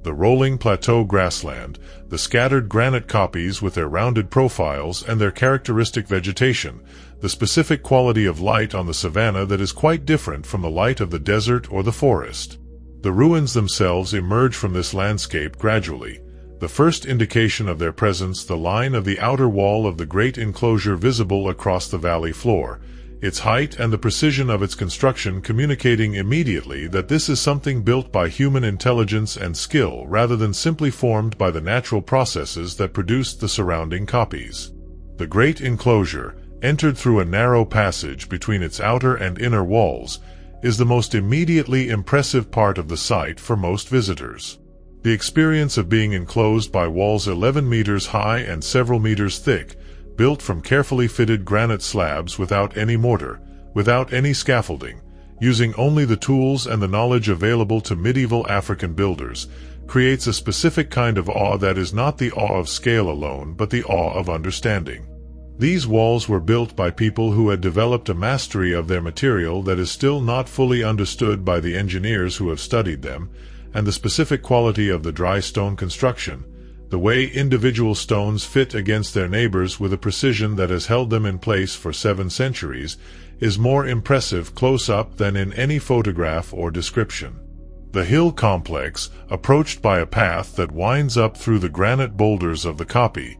The rolling plateau grassland, the scattered granite kopjes with their rounded profiles and their characteristic vegetation, the specific quality of light on the savanna that is quite different from the light of the desert or the forest. The ruins themselves emerge from this landscape gradually. The first indication of their presence, the line of the outer wall of the great enclosure visible across the valley floor, its height and the precision of its construction communicating immediately that this is something built by human intelligence and skill rather than simply formed by the natural processes that produced the surrounding kopjes. The great enclosure, entered through a narrow passage between its outer and inner walls, is the most immediately impressive part of the site for most visitors. The experience of being enclosed by walls 11 meters high and several meters thick, built from carefully fitted granite slabs without any mortar, without any scaffolding, using only the tools and the knowledge available to medieval African builders, creates a specific kind of awe that is not the awe of scale alone but the awe of understanding. These walls were built by people who had developed a mastery of their material that is still not fully understood by the engineers who have studied them, and the specific quality of the dry stone construction, the way individual stones fit against their neighbors with a precision that has held them in place for 7 centuries, is more impressive close-up than in any photograph or description. The hill complex, approached by a path that winds up through the granite boulders of the kopje,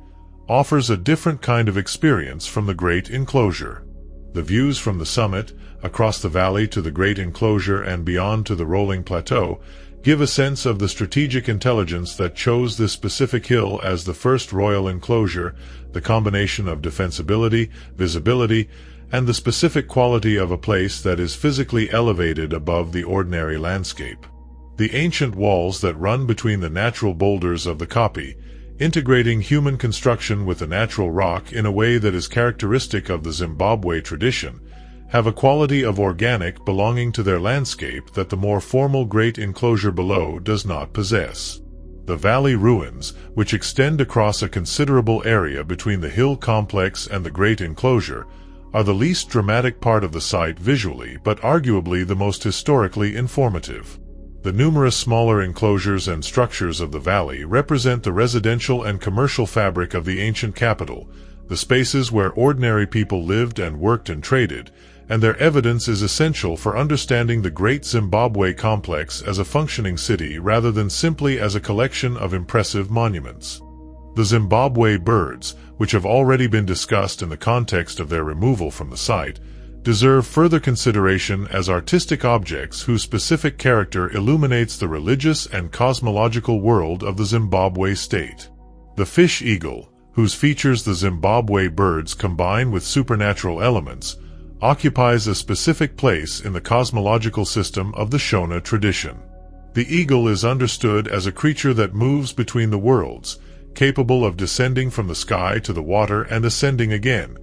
offers a different kind of experience from the great enclosure. The views from the summit, across the valley to the great enclosure and beyond to the rolling plateau, give a sense of the strategic intelligence that chose this specific hill as the first royal enclosure, the combination of defensibility, visibility, and the specific quality of a place that is physically elevated above the ordinary landscape. The ancient walls that run between the natural boulders of the kopje, integrating human construction with the natural rock in a way that is characteristic of the Zimbabwe tradition, have a quality of organic belonging to their landscape that the more formal great enclosure below does not possess. The valley ruins, which extend across a considerable area between the hill complex and the great enclosure, are the least dramatic part of the site visually but arguably the most historically informative. The numerous smaller enclosures and structures of the valley represent the residential and commercial fabric of the ancient capital, the spaces where ordinary people lived and worked and traded, and their evidence is essential for understanding the Great Zimbabwe complex as a functioning city rather than simply as a collection of impressive monuments. The Zimbabwe birds, which have already been discussed in the context of their removal from the site, deserve further consideration as artistic objects whose specific character illuminates the religious and cosmological world of the Zimbabwe state. The fish eagle, whose features the Zimbabwe birds combine with supernatural elements, occupies a specific place in the cosmological system of the Shona tradition. The eagle is understood as a creature that moves between the worlds, capable of descending from the sky to the water and ascending again,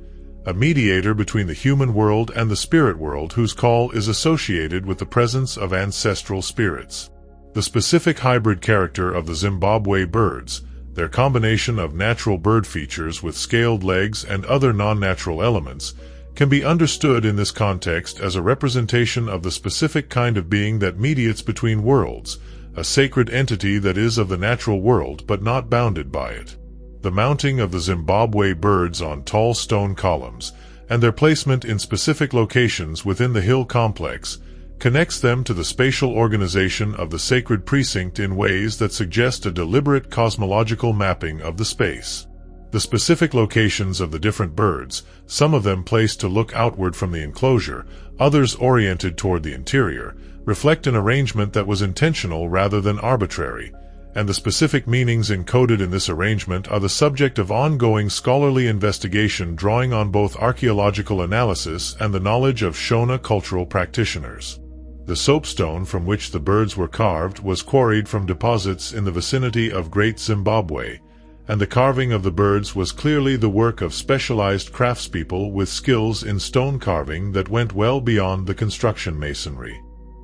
a mediator between the human world and the spirit world whose call is associated with the presence of ancestral spirits. The specific hybrid character of the Zimbabwe birds, their combination of natural bird features with scaled legs and other non-natural elements, can be understood in this context as a representation of the specific kind of being that mediates between worlds, a sacred entity that is of the natural world but not bounded by it. The mounting of the Zimbabwe birds on tall stone columns, and their placement in specific locations within the hill complex, connects them to the spatial organization of the sacred precinct in ways that suggest a deliberate cosmological mapping of the space. The specific locations of the different birds, some of them placed to look outward from the enclosure, others oriented toward the interior, reflect an arrangement that was intentional rather than arbitrary, and the specific meanings encoded in this arrangement are the subject of ongoing scholarly investigation drawing on both archaeological analysis and the knowledge of Shona cultural practitioners. The soapstone from which the birds were carved was quarried from deposits in the vicinity of Great Zimbabwe, and the carving of the birds was clearly the work of specialized craftspeople with skills in stone carving that went well beyond the construction masonry.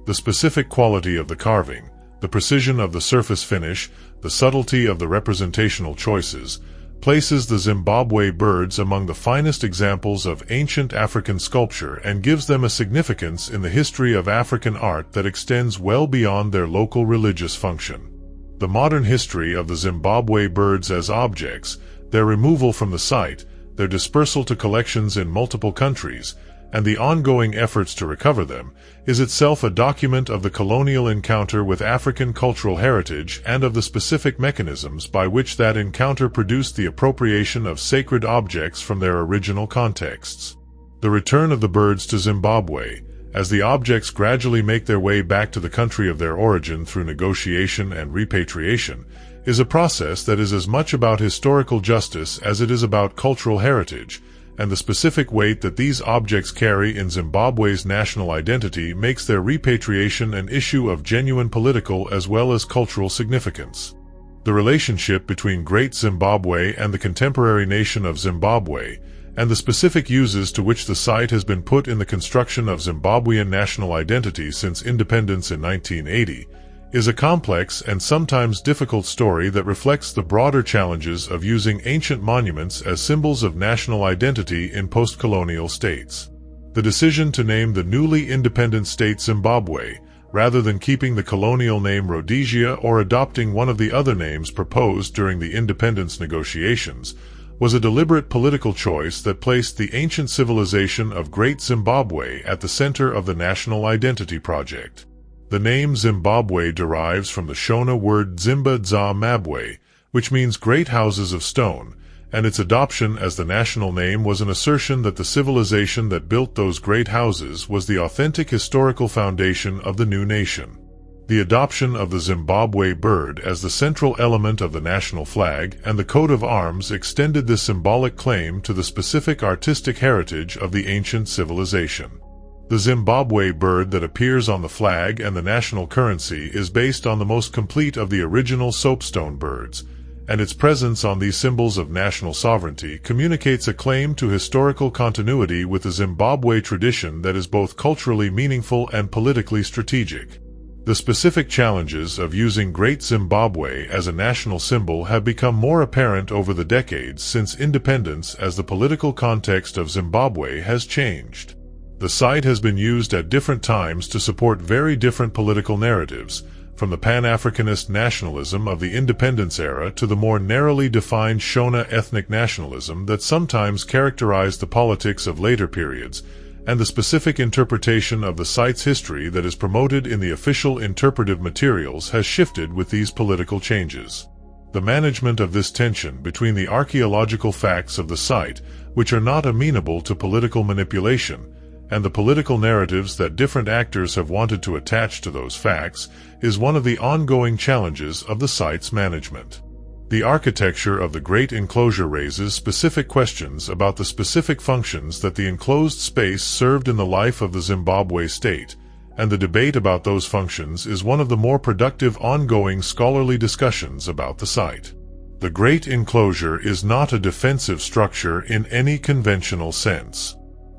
The specific quality of the carving, the precision of the surface finish, the subtlety of the representational choices, places the Zimbabwe birds among the finest examples of ancient African sculpture and gives them a significance in the history of African art that extends well beyond their local religious function. The modern history of the Zimbabwe birds as objects, their removal from the site, their dispersal to collections in multiple countries, and the ongoing efforts to recover them, is itself a document of the colonial encounter with African cultural heritage and of the specific mechanisms by which that encounter produced the appropriation of sacred objects from their original contexts. The return of the birds to Zimbabwe, as the objects gradually make their way back to the country of their origin through negotiation and repatriation, is a process that is as much about historical justice as it is about cultural heritage, and the specific weight that these objects carry in Zimbabwe's national identity makes their repatriation an issue of genuine political as well as cultural significance. The relationship between Great Zimbabwe and the contemporary nation of Zimbabwe, and the specific uses to which the site has been put in the construction of Zimbabwean national identity since independence in 1980, is a complex and sometimes difficult story that reflects the broader challenges of using ancient monuments as symbols of national identity in post-colonial states. The decision to name the newly independent state Zimbabwe, rather than keeping the colonial name Rhodesia or adopting one of the other names proposed during the independence negotiations, was a deliberate political choice that placed the ancient civilization of Great Zimbabwe at the center of the national identity project. The name Zimbabwe derives from the Shona word Zimba Dza Mabwe, which means great houses of stone, and its adoption as the national name was an assertion that the civilization that built those great houses was the authentic historical foundation of the new nation. The adoption of the Zimbabwe bird as the central element of the national flag and the coat of arms extended this symbolic claim to the specific artistic heritage of the ancient civilization. The Zimbabwe bird that appears on the flag and the national currency is based on the most complete of the original soapstone birds, and its presence on these symbols of national sovereignty communicates a claim to historical continuity with the Zimbabwe tradition that is both culturally meaningful and politically strategic. The specific challenges of using Great Zimbabwe as a national symbol have become more apparent over the decades since independence as the political context of Zimbabwe has changed. The site has been used at different times to support very different political narratives, from the Pan-Africanist nationalism of the independence era to the more narrowly defined Shona ethnic nationalism that sometimes characterized the politics of later periods, and the specific interpretation of the site's history that is promoted in the official interpretive materials has shifted with these political changes. The management of this tension between the archaeological facts of the site, which are not amenable to political manipulation, and the political narratives that different actors have wanted to attach to those facts, is one of the ongoing challenges of the site's management. The architecture of the Great Enclosure raises specific questions about the specific functions that the enclosed space served in the life of the Zimbabwe state, and the debate about those functions is one of the more productive ongoing scholarly discussions about the site. The Great Enclosure is not a defensive structure in any conventional sense.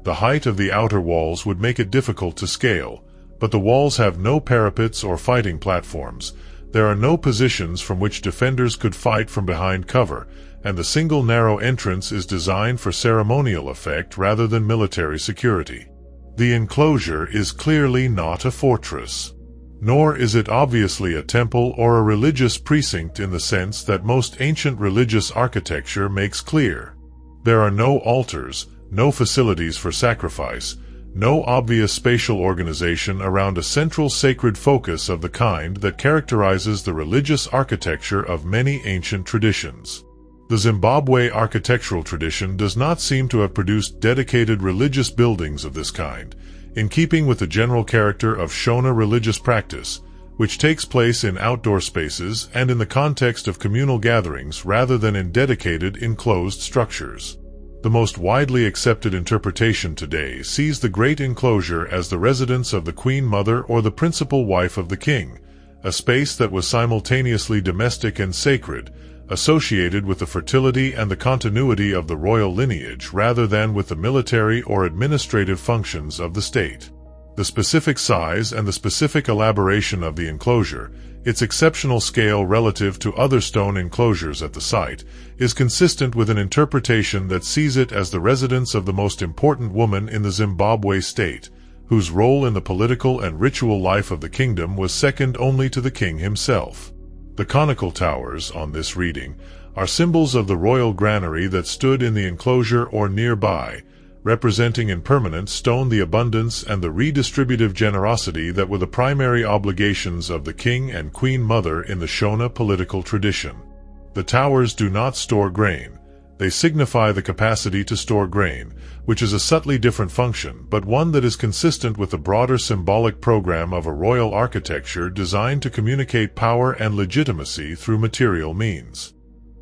The height of the outer walls would make it difficult to scale, but the walls have no parapets or fighting platforms. There are no positions from which defenders could fight from behind cover, and the single narrow entrance is designed for ceremonial effect rather than military security. The enclosure is clearly not a fortress. Nor is it obviously a temple or a religious precinct in the sense that most ancient religious architecture makes clear. There are no altars, no facilities for sacrifice, no obvious spatial organization around a central sacred focus of the kind that characterizes the religious architecture of many ancient traditions. The Zimbabwe architectural tradition does not seem to have produced dedicated religious buildings of this kind, in keeping with the general character of Shona religious practice, which takes place in outdoor spaces and in the context of communal gatherings rather than in dedicated enclosed structures. The most widely accepted interpretation today sees the Great Enclosure as the residence of the Queen Mother or the principal wife of the king, a space that was simultaneously domestic and sacred, associated with the fertility and the continuity of the royal lineage rather than with the military or administrative functions of the state. The specific size and the specific elaboration of the enclosure, its exceptional scale relative to other stone enclosures at the site, is consistent with an interpretation that sees it as the residence of the most important woman in the Zimbabwe state, whose role in the political and ritual life of the kingdom was second only to the king himself. The conical towers, on this reading, are symbols of the royal granary that stood in the enclosure or nearby, representing in permanent stone the abundance and the redistributive generosity that were the primary obligations of the king and queen mother in the Shona political tradition. The towers do not store grain. They signify the capacity to store grain, which is a subtly different function, but one that is consistent with the broader symbolic program of a royal architecture designed to communicate power and legitimacy through material means.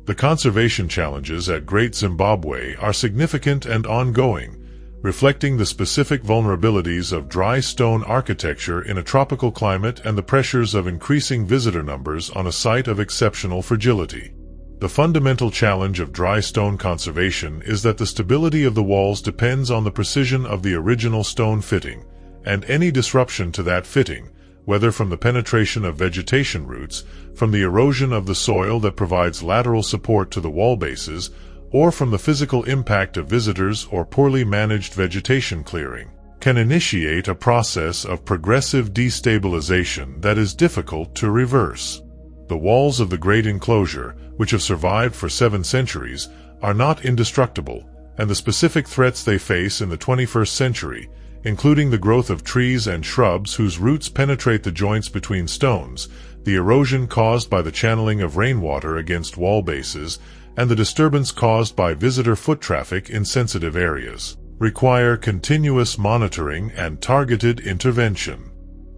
The conservation challenges at Great Zimbabwe are significant and ongoing, reflecting the specific vulnerabilities of dry stone architecture in a tropical climate and the pressures of increasing visitor numbers on a site of exceptional fragility. The fundamental challenge of dry stone conservation is that the stability of the walls depends on the precision of the original stone fitting, and any disruption to that fitting, whether from the penetration of vegetation roots, from the erosion of the soil that provides lateral support to the wall bases, or from the physical impact of visitors or poorly managed vegetation clearing, can initiate a process of progressive destabilization that is difficult to reverse. The walls of the Great Enclosure, which have survived for 7 centuries, are not indestructible, and the specific threats they face in the 21st century, including the growth of trees and shrubs whose roots penetrate the joints between stones, the erosion caused by the channeling of rainwater against wall bases, and the disturbance caused by visitor foot traffic in sensitive areas, require continuous monitoring and targeted intervention.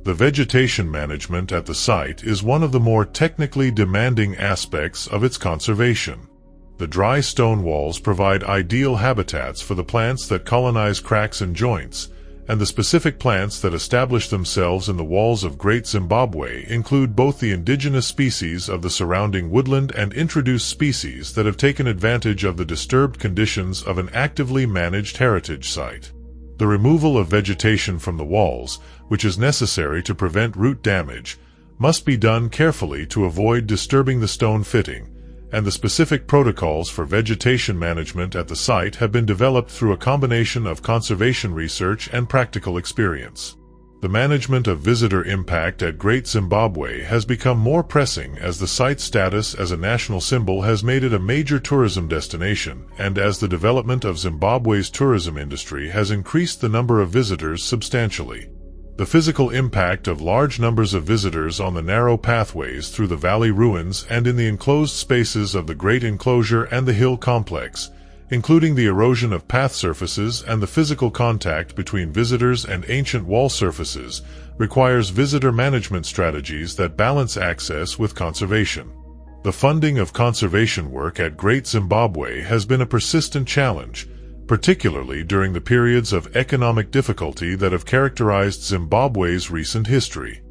The vegetation management at the site is one of the more technically demanding aspects of its conservation. The dry stone walls provide ideal habitats for the plants that colonize cracks and joints, and the specific plants that establish themselves in the walls of Great Zimbabwe include both the indigenous species of the surrounding woodland and introduced species that have taken advantage of the disturbed conditions of an actively managed heritage site. The removal of vegetation from the walls, which is necessary to prevent root damage, must be done carefully to avoid disturbing the stone fitting, and the specific protocols for vegetation management at the site have been developed through a combination of conservation research and practical experience. The management of visitor impact at Great Zimbabwe has become more pressing as the site's status as a national symbol has made it a major tourism destination, and as the development of Zimbabwe's tourism industry has increased the number of visitors substantially. The physical impact of large numbers of visitors on the narrow pathways through the valley ruins and in the enclosed spaces of the Great Enclosure and the hill complex, including the erosion of path surfaces and the physical contact between visitors and ancient wall surfaces, requires visitor management strategies that balance access with conservation. The funding of conservation work at Great Zimbabwe has been a persistent challenge, particularly during the periods of economic difficulty that have characterized Zimbabwe's recent history.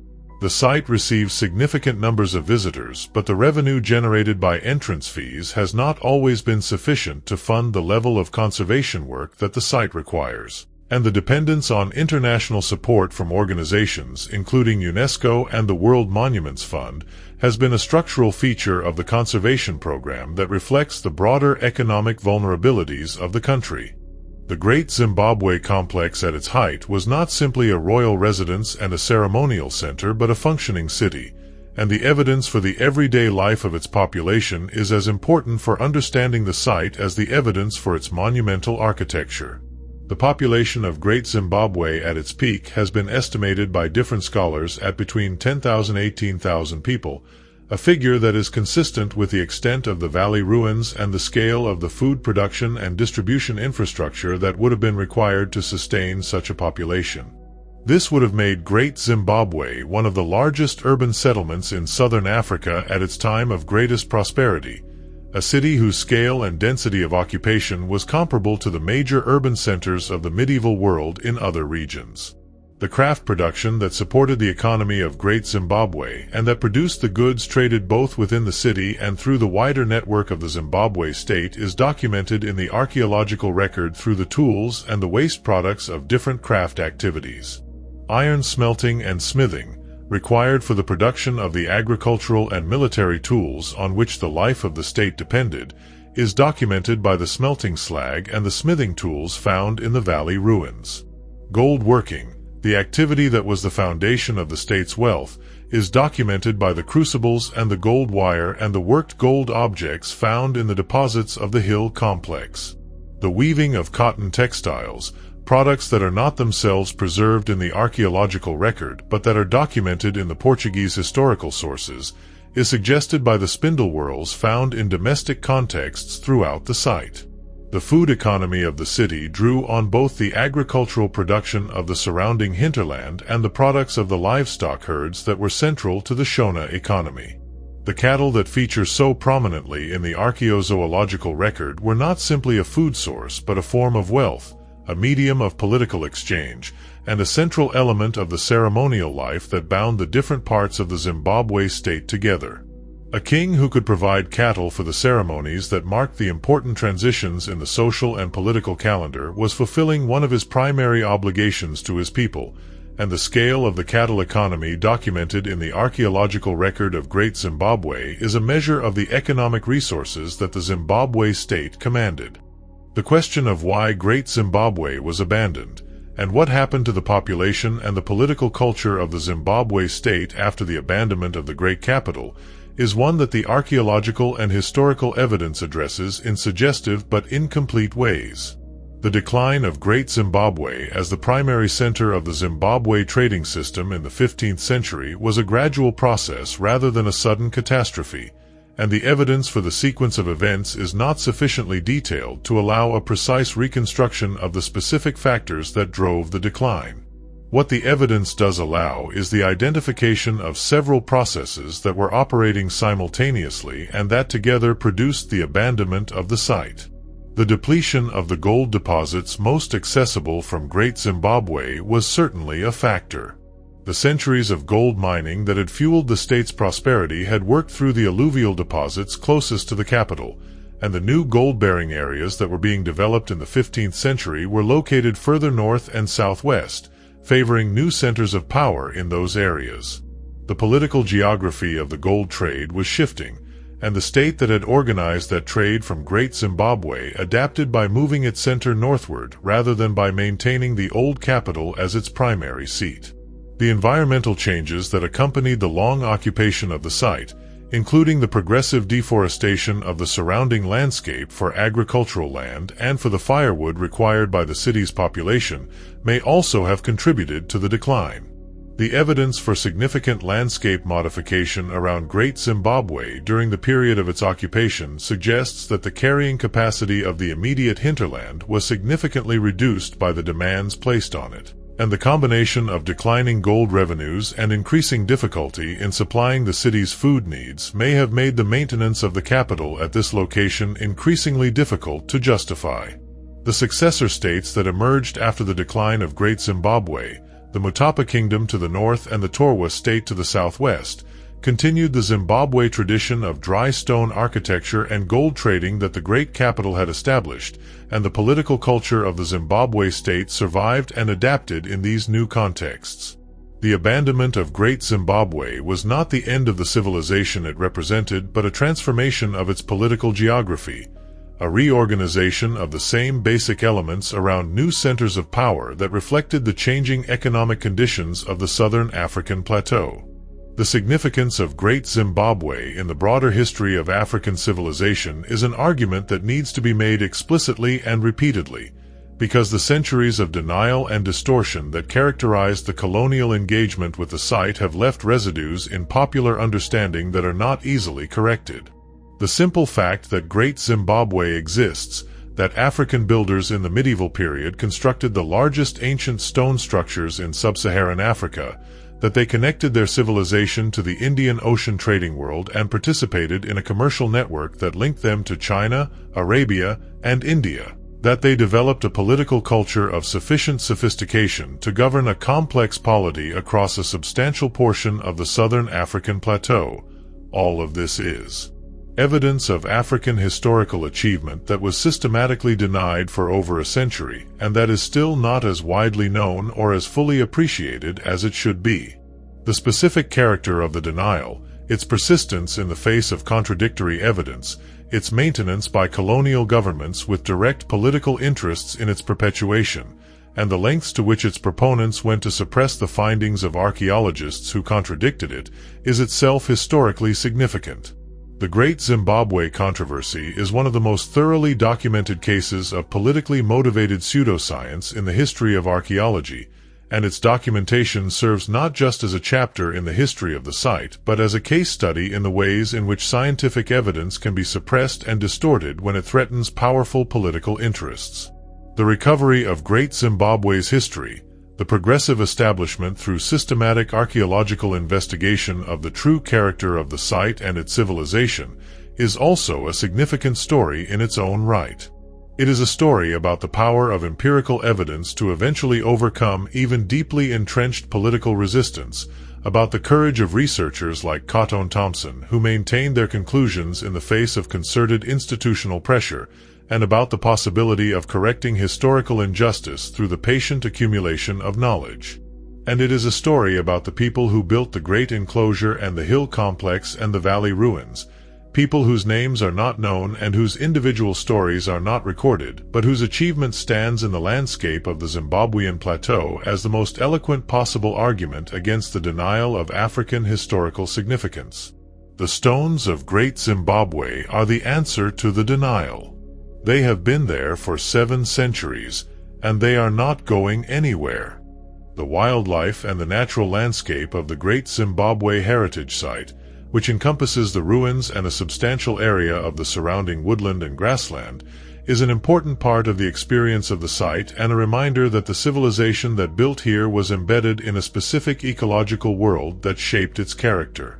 The site receives significant numbers of visitors, but the revenue generated by entrance fees has not always been sufficient to fund the level of conservation work that the site requires, and the dependence on international support from organizations, including UNESCO and the World Monuments Fund, has been a structural feature of the conservation program that reflects the broader economic vulnerabilities of the country. The Great Zimbabwe complex at its height was not simply a royal residence and a ceremonial center but a functioning city, and the evidence for the everyday life of its population is as important for understanding the site as the evidence for its monumental architecture. The population of Great Zimbabwe at its peak has been estimated by different scholars at between 10,000 and 18,000 people, a figure that is consistent with the extent of the valley ruins and the scale of the food production and distribution infrastructure that would have been required to sustain such a population. This would have made Great Zimbabwe one of the largest urban settlements in southern Africa at its time of greatest prosperity, a city whose scale and density of occupation was comparable to the major urban centers of the medieval world in other regions. The craft production that supported the economy of Great Zimbabwe and that produced the goods traded both within the city and through the wider network of the Zimbabwe state is documented in the archaeological record through the tools and the waste products of different craft activities. Iron smelting and smithing, required for the production of the agricultural and military tools on which the life of the state depended, is documented by the smelting slag and the smithing tools found in the valley ruins. Gold working, the activity that was the foundation of the state's wealth, is documented by the crucibles and the gold wire and the worked gold objects found in the deposits of the hill complex. The weaving of cotton textiles, products that are not themselves preserved in the archaeological record but that are documented in the Portuguese historical sources, is suggested by the spindle whorls found in domestic contexts throughout the site. The food economy of the city drew on both the agricultural production of the surrounding hinterland and the products of the livestock herds that were central to the Shona economy. The cattle that feature so prominently in the archaeozoological record were not simply a food source but a form of wealth, a medium of political exchange, and a central element of the ceremonial life that bound the different parts of the Zimbabwe state together. A king who could provide cattle for the ceremonies that marked the important transitions in the social and political calendar was fulfilling one of his primary obligations to his people, and the scale of the cattle economy documented in the archaeological record of Great Zimbabwe is a measure of the economic resources that the Zimbabwe state commanded. The question of why Great Zimbabwe was abandoned, and what happened to the population and the political culture of the Zimbabwe state after the abandonment of the great capital, is one that the archaeological and historical evidence addresses in suggestive but incomplete ways. The decline of Great Zimbabwe as the primary center of the Zimbabwe trading system in the 15th century was a gradual process rather than a sudden catastrophe, and the evidence for the sequence of events is not sufficiently detailed to allow a precise reconstruction of the specific factors that drove the decline. What the evidence does allow is the identification of several processes that were operating simultaneously and that together produced the abandonment of the site. The depletion of the gold deposits most accessible from Great Zimbabwe was certainly a factor. The centuries of gold mining that had fueled the state's prosperity had worked through the alluvial deposits closest to the capital, and the new gold-bearing areas that were being developed in the 15th century were located further north and southwest, favoring new centers of power in those areas. The political geography of the gold trade was shifting, and the state that had organized that trade from Great Zimbabwe adapted by moving its center northward rather than by maintaining the old capital as its primary seat. The environmental changes that accompanied the long occupation of the site, including the progressive deforestation of the surrounding landscape for agricultural land and for the firewood required by the city's population, may also have contributed to the decline. The evidence for significant landscape modification around Great Zimbabwe during the period of its occupation suggests that the carrying capacity of the immediate hinterland was significantly reduced by the demands placed on it, and the combination of declining gold revenues and increasing difficulty in supplying the city's food needs may have made the maintenance of the capital at this location increasingly difficult to justify. The successor states that emerged after the decline of Great Zimbabwe, the Mutapa Kingdom to the north and the Torwa state to the southwest, continued the Zimbabwe tradition of dry stone architecture and gold trading that the great capital had established, and the political culture of the Zimbabwe state survived and adapted in these new contexts. The abandonment of Great Zimbabwe was not the end of the civilization it represented, but a transformation of its political geography, a reorganization of the same basic elements around new centers of power that reflected the changing economic conditions of the southern African plateau. The significance of Great Zimbabwe in the broader history of African civilization is an argument that needs to be made explicitly and repeatedly, because the centuries of denial and distortion that characterized the colonial engagement with the site have left residues in popular understanding that are not easily corrected. The simple fact that Great Zimbabwe exists, that African builders in the medieval period constructed the largest ancient stone structures in sub-Saharan Africa, that they connected their civilization to the Indian Ocean trading world and participated in a commercial network that linked them to China, Arabia, and India, that they developed a political culture of sufficient sophistication to govern a complex polity across a substantial portion of the southern African plateau. All of this is evidence of African historical achievement that was systematically denied for over a century, and that is still not as widely known or as fully appreciated as it should be. The specific character of the denial, its persistence in the face of contradictory evidence, its maintenance by colonial governments with direct political interests in its perpetuation, and the lengths to which its proponents went to suppress the findings of archaeologists who contradicted it, is itself historically significant. The Great Zimbabwe controversy is one of the most thoroughly documented cases of politically motivated pseudoscience in the history of archaeology, and its documentation serves not just as a chapter in the history of the site, but as a case study in the ways in which scientific evidence can be suppressed and distorted when it threatens powerful political interests. The recovery of Great Zimbabwe's history, the progressive establishment through systematic archaeological investigation of the true character of the site and its civilization, is also a significant story in its own right. It is a story about the power of empirical evidence to eventually overcome even deeply entrenched political resistance, about the courage of researchers like Cotton Thompson who maintained their conclusions in the face of concerted institutional pressure, and about the possibility of correcting historical injustice through the patient accumulation of knowledge. And it is a story about the people who built the great enclosure and the hill complex and the valley ruins, people whose names are not known and whose individual stories are not recorded, but whose achievement stands in the landscape of the Zimbabwean plateau as the most eloquent possible argument against the denial of African historical significance. The stones of Great Zimbabwe are the answer to the denial. They have been there for 7 centuries, and they are not going anywhere. The wildlife and the natural landscape of the Great Zimbabwe Heritage Site, which encompasses the ruins and a substantial area of the surrounding woodland and grassland, is an important part of the experience of the site and a reminder that the civilization that built here was embedded in a specific ecological world that shaped its character.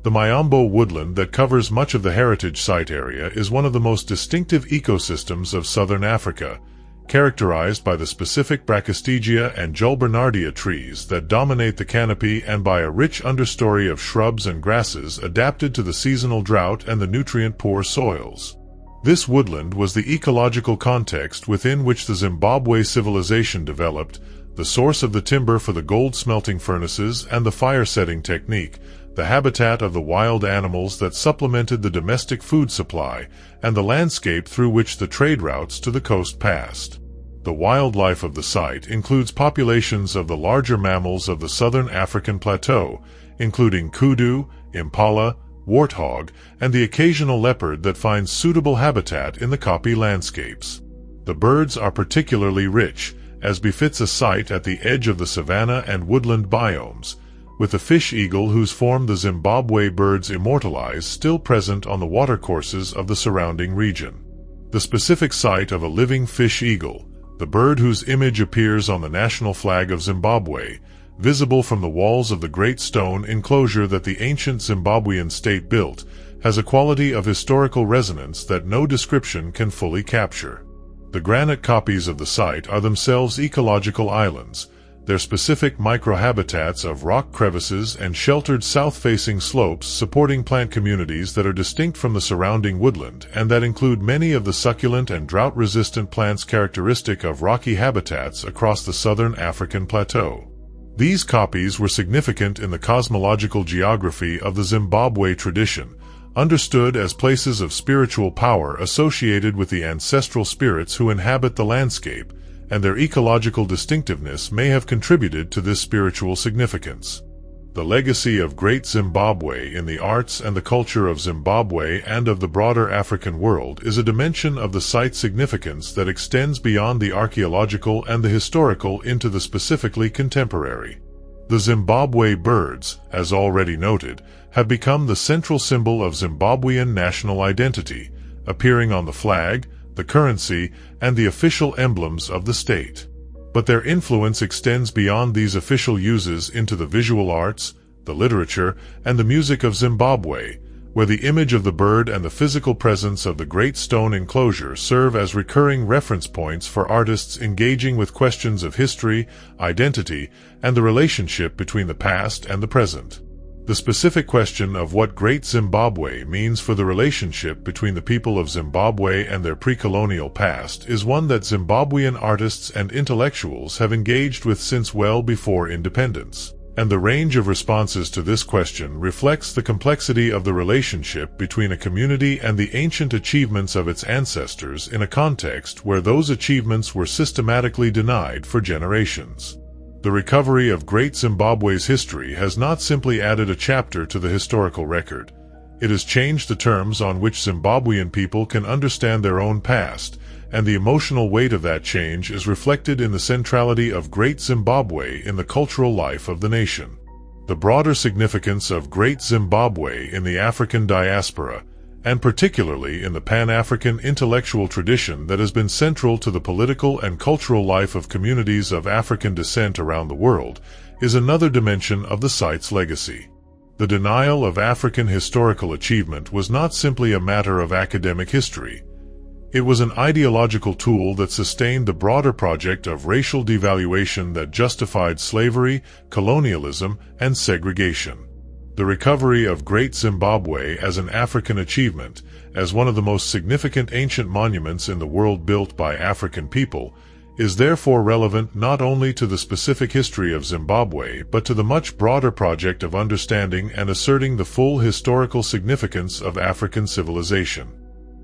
The Mayambo woodland that covers much of the heritage site area is one of the most distinctive ecosystems of southern Africa, characterized by the specific Brachystegia and Julbernardia trees that dominate the canopy and by a rich understory of shrubs and grasses adapted to the seasonal drought and the nutrient-poor soils. This woodland was the ecological context within which the Zimbabwe civilization developed, the source of the timber for the gold-smelting furnaces and the fire-setting technique, the habitat of the wild animals that supplemented the domestic food supply, and the landscape through which the trade routes to the coast passed. The wildlife of the site includes populations of the larger mammals of the southern African plateau, including kudu, impala, warthog, and the occasional leopard that finds suitable habitat in the Kapi landscapes. The birds are particularly rich, as befits a site at the edge of the savanna and woodland biomes, with the fish eagle whose form the Zimbabwe birds immortalize still present on the watercourses of the surrounding region. The specific site of a living fish eagle, the bird whose image appears on the national flag of Zimbabwe, visible from the walls of the great stone enclosure that the ancient Zimbabwean state built, has a quality of historical resonance that no description can fully capture. The granite copies of the site are themselves ecological islands, their specific microhabitats of rock crevices and sheltered south-facing slopes supporting plant communities that are distinct from the surrounding woodland and that include many of the succulent and drought-resistant plants characteristic of rocky habitats across the southern African plateau. These copies were significant in the cosmological geography of the Zimbabwe tradition, understood as places of spiritual power associated with the ancestral spirits who inhabit the landscape, and their ecological distinctiveness may have contributed to this spiritual significance. The legacy of Great Zimbabwe in the arts and the culture of Zimbabwe and of the broader African world is a dimension of the site's significance that extends beyond the archaeological and the historical into the specifically contemporary. The Zimbabwe birds, as already noted, have become the central symbol of Zimbabwean national identity, appearing on the flag, the currency, and the official emblems of the state. But their influence extends beyond these official uses into the visual arts, the literature, and the music of Zimbabwe, where the image of the bird and the physical presence of the great stone enclosure serve as recurring reference points for artists engaging with questions of history, identity, and the relationship between the past and the present. The specific question of what Great Zimbabwe means for the relationship between the people of Zimbabwe and their pre-colonial past is one that Zimbabwean artists and intellectuals have engaged with since well before independence, and the range of responses to this question reflects the complexity of the relationship between a community and the ancient achievements of its ancestors in a context where those achievements were systematically denied for generations. The recovery of Great Zimbabwe's history has not simply added a chapter to the historical record. It has changed the terms on which Zimbabwean people can understand their own past, and the emotional weight of that change is reflected in the centrality of Great Zimbabwe in the cultural life of the nation. The broader significance of Great Zimbabwe in the African diaspora, and particularly in the Pan-African intellectual tradition that has been central to the political and cultural life of communities of African descent around the world, is another dimension of the site's legacy. The denial of African historical achievement was not simply a matter of academic history. It was an ideological tool that sustained the broader project of racial devaluation that justified slavery, colonialism, and segregation. The recovery of Great Zimbabwe as an African achievement, as one of the most significant ancient monuments in the world built by African people, is therefore relevant not only to the specific history of Zimbabwe but to the much broader project of understanding and asserting the full historical significance of African civilization.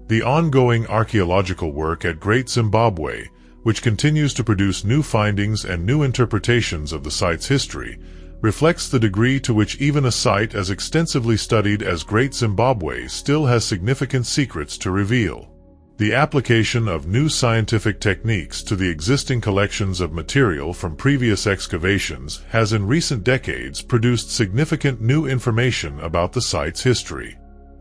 The ongoing archaeological work at Great Zimbabwe, which continues to produce new findings and new interpretations of the site's history, reflects the degree to which even a site as extensively studied as Great Zimbabwe still has significant secrets to reveal. The application of new scientific techniques to the existing collections of material from previous excavations has in recent decades produced significant new information about the site's history.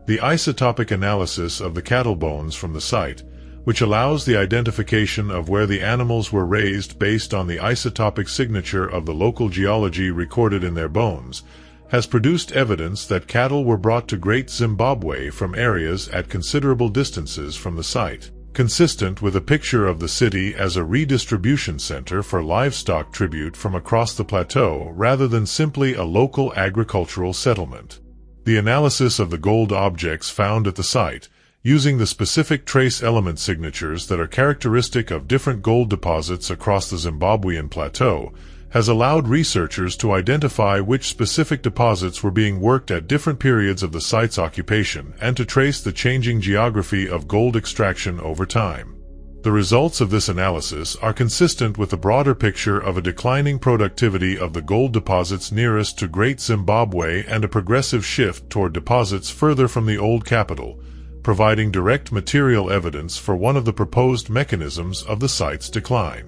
The isotopic analysis of the cattle bones from the site, which allows the identification of where the animals were raised based on the isotopic signature of the local geology recorded in their bones, has produced evidence that cattle were brought to Great Zimbabwe from areas at considerable distances from the site, consistent with a picture of the city as a redistribution center for livestock tribute from across the plateau rather than simply a local agricultural settlement. The analysis of the gold objects found at the site, using the specific trace element signatures that are characteristic of different gold deposits across the Zimbabwean plateau, has allowed researchers to identify which specific deposits were being worked at different periods of the site's occupation and to trace the changing geography of gold extraction over time. The results of this analysis are consistent with the broader picture of a declining productivity of the gold deposits nearest to Great Zimbabwe and a progressive shift toward deposits further from the old capital, providing direct material evidence for one of the proposed mechanisms of the site's decline.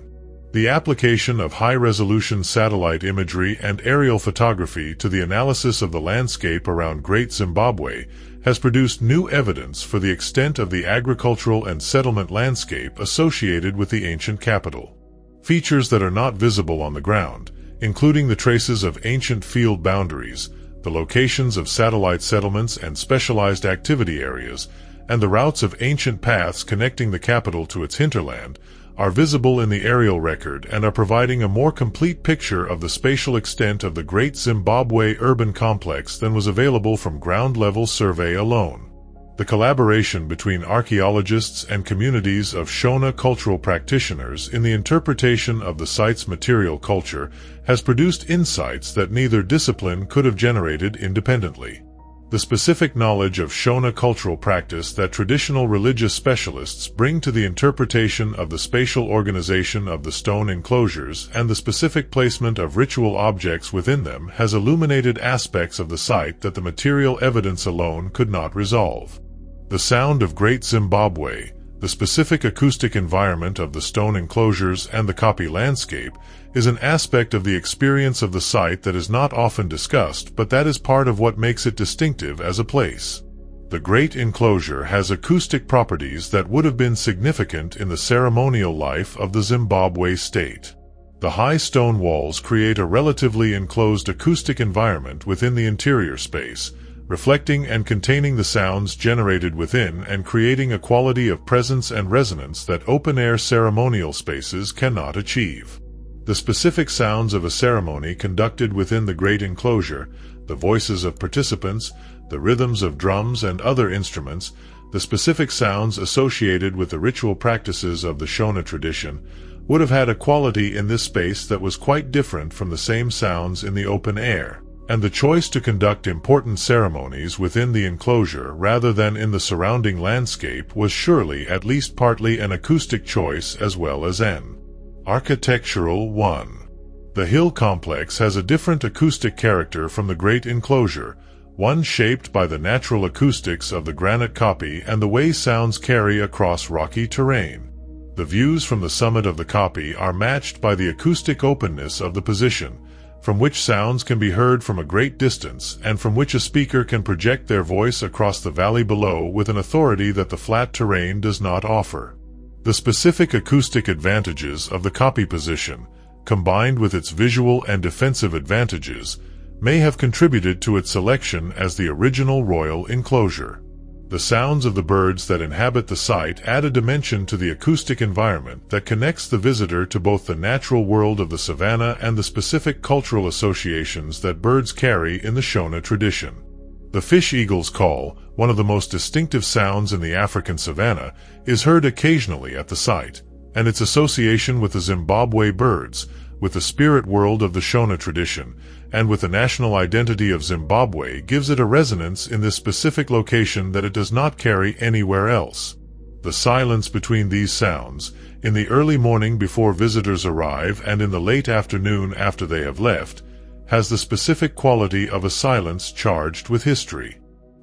The application of high-resolution satellite imagery and aerial photography to the analysis of the landscape around Great Zimbabwe has produced new evidence for the extent of the agricultural and settlement landscape associated with the ancient capital. Features that are not visible on the ground, including the traces of ancient field boundaries, the locations of satellite settlements and specialized activity areas, and the routes of ancient paths connecting the capital to its hinterland, are visible in the aerial record and are providing a more complete picture of the spatial extent of the Great Zimbabwe urban complex than was available from ground-level survey alone. The collaboration between archaeologists and communities of Shona cultural practitioners in the interpretation of the site's material culture has produced insights that neither discipline could have generated independently. The specific knowledge of Shona cultural practice that traditional religious specialists bring to the interpretation of the spatial organization of the stone enclosures and the specific placement of ritual objects within them has illuminated aspects of the site that the material evidence alone could not resolve. The sound of Great Zimbabwe, the specific acoustic environment of the stone enclosures and the copy landscape, is an aspect of the experience of the site that is not often discussed, but that is part of what makes it distinctive as a place. The Great Enclosure has acoustic properties that would have been significant in the ceremonial life of the Zimbabwe state. The high stone walls create a relatively enclosed acoustic environment within the interior space, reflecting and containing the sounds generated within and creating a quality of presence and resonance that open-air ceremonial spaces cannot achieve. The specific sounds of a ceremony conducted within the Great Enclosure, the voices of participants, the rhythms of drums and other instruments, the specific sounds associated with the ritual practices of the Shona tradition, would have had a quality in this space that was quite different from the same sounds in the open air. And the choice to conduct important ceremonies within the enclosure rather than in the surrounding landscape was surely at least partly an acoustic choice as well as an architectural one. The hill complex has a different acoustic character from the Great Enclosure, one shaped by the natural acoustics of the granite copy and the way sounds carry across rocky terrain. The views from the summit of the copy are matched by the acoustic openness of the position, from which sounds can be heard from a great distance and from which a speaker can project their voice across the valley below with an authority that the flat terrain does not offer. The specific acoustic advantages of the copy position, combined with its visual and defensive advantages, may have contributed to its selection as the original royal enclosure. The sounds of the birds that inhabit the site add a dimension to the acoustic environment that connects the visitor to both the natural world of the savanna and the specific cultural associations that birds carry in the Shona tradition. The fish eagle's call, one of the most distinctive sounds in the African savanna, is heard occasionally at the site, and its association with the Zimbabwe birds, with the spirit world of the Shona tradition, and with the national identity of Zimbabwe gives it a resonance in this specific location that it does not carry anywhere else. The silence between these sounds, in the early morning before visitors arrive and in the late afternoon after they have left, has the specific quality of a silence charged with history.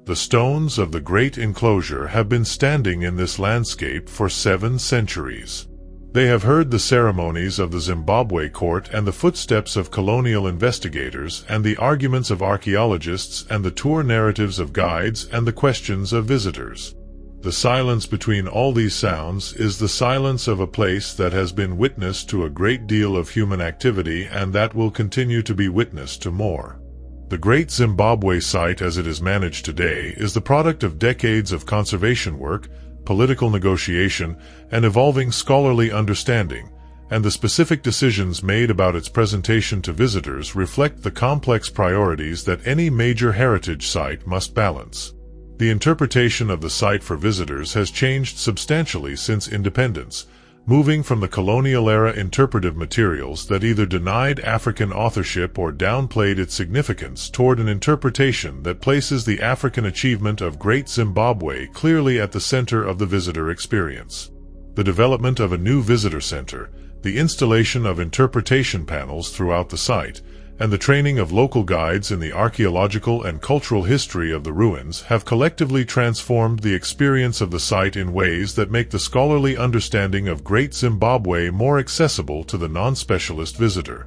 The stones of the Great Enclosure have been standing in this landscape for 7 centuries. They have heard the ceremonies of the Zimbabwe court and the footsteps of colonial investigators and the arguments of archaeologists and the tour narratives of guides and the questions of visitors. The silence between all these sounds is the silence of a place that has been witness to a great deal of human activity and that will continue to be witness to more. The Great Zimbabwe site as it is managed today is the product of decades of conservation work, political negotiation, and evolving scholarly understanding, and the specific decisions made about its presentation to visitors reflect the complex priorities that any major heritage site must balance. The interpretation of the site for visitors has changed substantially since independence, moving from the colonial-era interpretive materials that either denied African authorship or downplayed its significance toward an interpretation that places the African achievement of Great Zimbabwe clearly at the center of the visitor experience. The development of a new visitor center, the installation of interpretation panels throughout the site, and the training of local guides in the archaeological and cultural history of the ruins have collectively transformed the experience of the site in ways that make the scholarly understanding of Great Zimbabwe more accessible to the non-specialist visitor.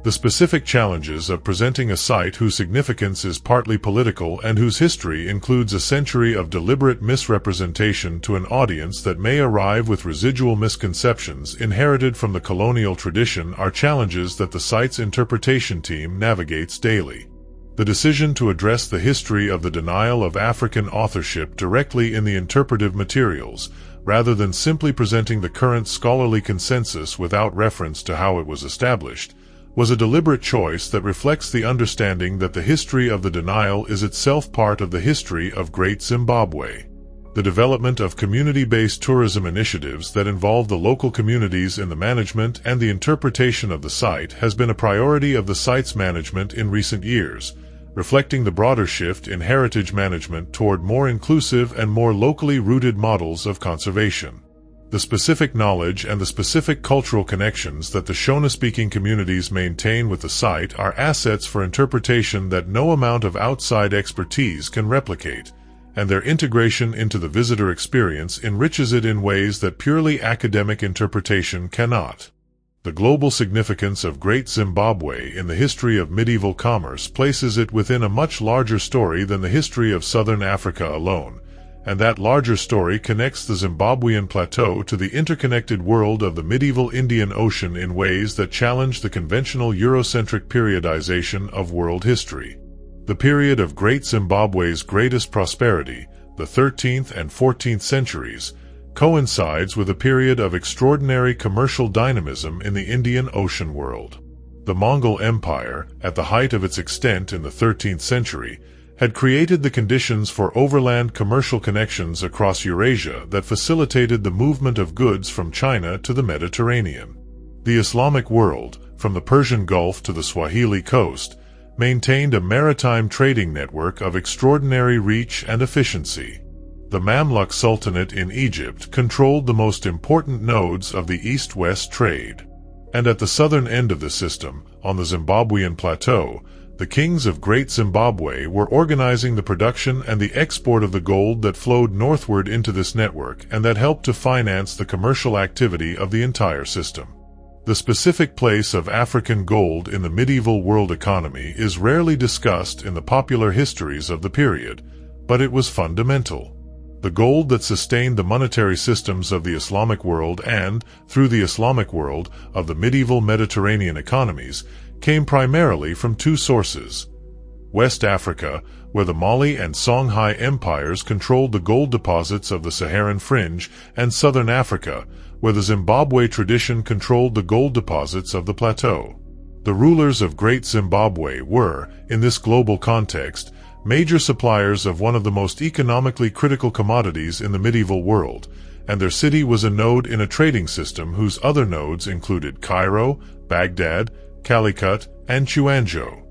The specific challenges of presenting a site whose significance is partly political and whose history includes a century of deliberate misrepresentation to an audience that may arrive with residual misconceptions inherited from the colonial tradition are challenges that the site's interpretation team navigates daily. The decision to address the history of the denial of African authorship directly in the interpretive materials, rather than simply presenting the current scholarly consensus without reference to how it was established, was a deliberate choice that reflects the understanding that the history of the denial is itself part of the history of Great Zimbabwe. The development of community-based tourism initiatives that involve the local communities in the management and the interpretation of the site has been a priority of the site's management in recent years, reflecting the broader shift in heritage management toward more inclusive and more locally rooted models of conservation. The specific knowledge and the specific cultural connections that the Shona-speaking communities maintain with the site are assets for interpretation that no amount of outside expertise can replicate, and their integration into the visitor experience enriches it in ways that purely academic interpretation cannot. The global significance of Great Zimbabwe in the history of medieval commerce places it within a much larger story than the history of southern Africa alone, and that larger story connects the Zimbabwean plateau to the interconnected world of the medieval Indian Ocean in ways that challenge the conventional Eurocentric periodization of world history. The period of Great Zimbabwe's greatest prosperity, the 13th and 14th centuries, coincides with a period of extraordinary commercial dynamism in the Indian Ocean world. The Mongol Empire, at the height of its extent in the 13th century, had created the conditions for overland commercial connections across Eurasia that facilitated the movement of goods from China to the Mediterranean. The Islamic world, from the Persian Gulf to the Swahili coast, maintained a maritime trading network of extraordinary reach and efficiency. The Mamluk Sultanate in Egypt controlled the most important nodes of the east-west trade. And at the southern end of the system, on the Zimbabwean plateau, the kings of Great Zimbabwe were organizing the production and the export of the gold that flowed northward into this network and that helped to finance the commercial activity of the entire system. The specific place of African gold in the medieval world economy is rarely discussed in the popular histories of the period, but it was fundamental. The gold that sustained the monetary systems of the Islamic world and, through the Islamic world, of the medieval Mediterranean economies, came primarily from two sources: West Africa, where the Mali and Songhai empires controlled the gold deposits of the Saharan fringe, and Southern Africa, where the Zimbabwe tradition controlled the gold deposits of the plateau. The rulers of Great Zimbabwe were, in this global context, major suppliers of one of the most economically critical commodities in the medieval world, and their city was a node in a trading system whose other nodes included Cairo, Baghdad, Calicut, and Chuanjo.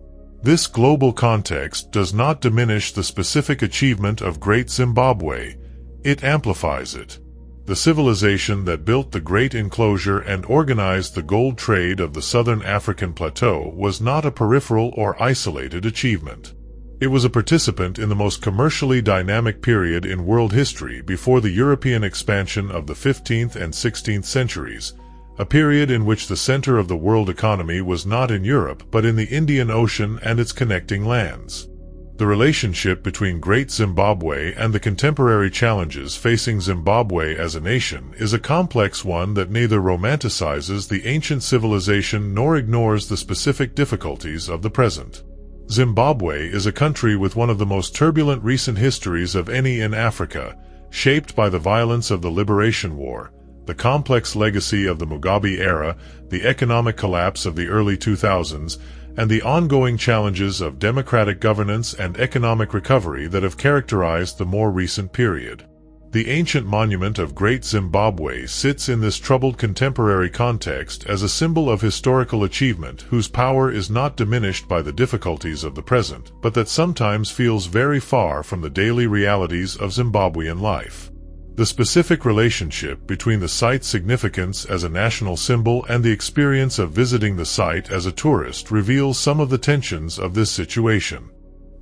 This global context does not diminish the specific achievement of Great Zimbabwe, it amplifies it. The civilization that built the Great Enclosure and organized the gold trade of the southern African plateau was not a peripheral or isolated achievement. It was a participant in the most commercially dynamic period in world history before the European expansion of the 15th and 16th centuries, a period in which the center of the world economy was not in Europe but in the Indian Ocean and its connecting lands. The relationship between Great Zimbabwe and the contemporary challenges facing Zimbabwe as a nation is a complex one that neither romanticizes the ancient civilization nor ignores the specific difficulties of the present. Zimbabwe is a country with one of the most turbulent recent histories of any in Africa, shaped by the violence of the Liberation War, the complex legacy of the Mugabe era, the economic collapse of the early 2000s, and the ongoing challenges of democratic governance and economic recovery that have characterized the more recent period. The ancient monument of Great Zimbabwe sits in this troubled contemporary context as a symbol of historical achievement whose power is not diminished by the difficulties of the present, but that sometimes feels very far from the daily realities of Zimbabwean life. The specific relationship between the site's significance as a national symbol and the experience of visiting the site as a tourist reveals some of the tensions of this situation.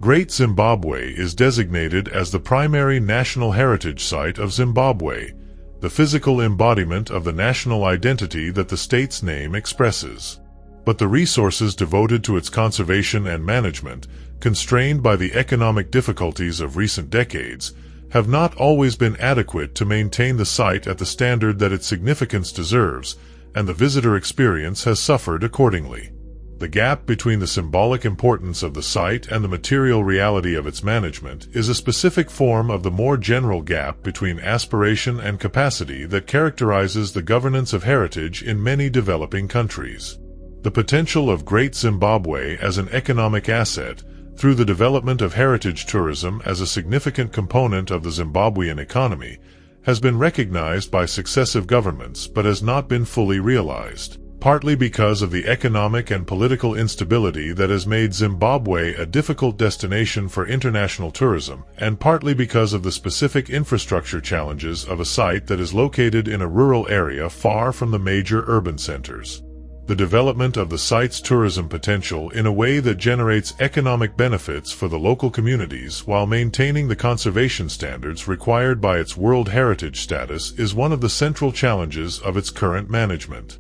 Great Zimbabwe is designated as the primary national heritage site of Zimbabwe, the physical embodiment of the national identity that the state's name expresses. But the resources devoted to its conservation and management, constrained by the economic difficulties of recent decades, have not always been adequate to maintain the site at the standard that its significance deserves, and the visitor experience has suffered accordingly. The gap between the symbolic importance of the site and the material reality of its management is a specific form of the more general gap between aspiration and capacity that characterizes the governance of heritage in many developing countries. The potential of Great Zimbabwe as an economic asset, through the development of heritage tourism as a significant component of the Zimbabwean economy, has been recognized by successive governments but has not been fully realized, partly because of the economic and political instability that has made Zimbabwe a difficult destination for international tourism, and partly because of the specific infrastructure challenges of a site that is located in a rural area far from the major urban centers. The development of the site's tourism potential in a way that generates economic benefits for the local communities while maintaining the conservation standards required by its World Heritage status is one of the central challenges of its current management.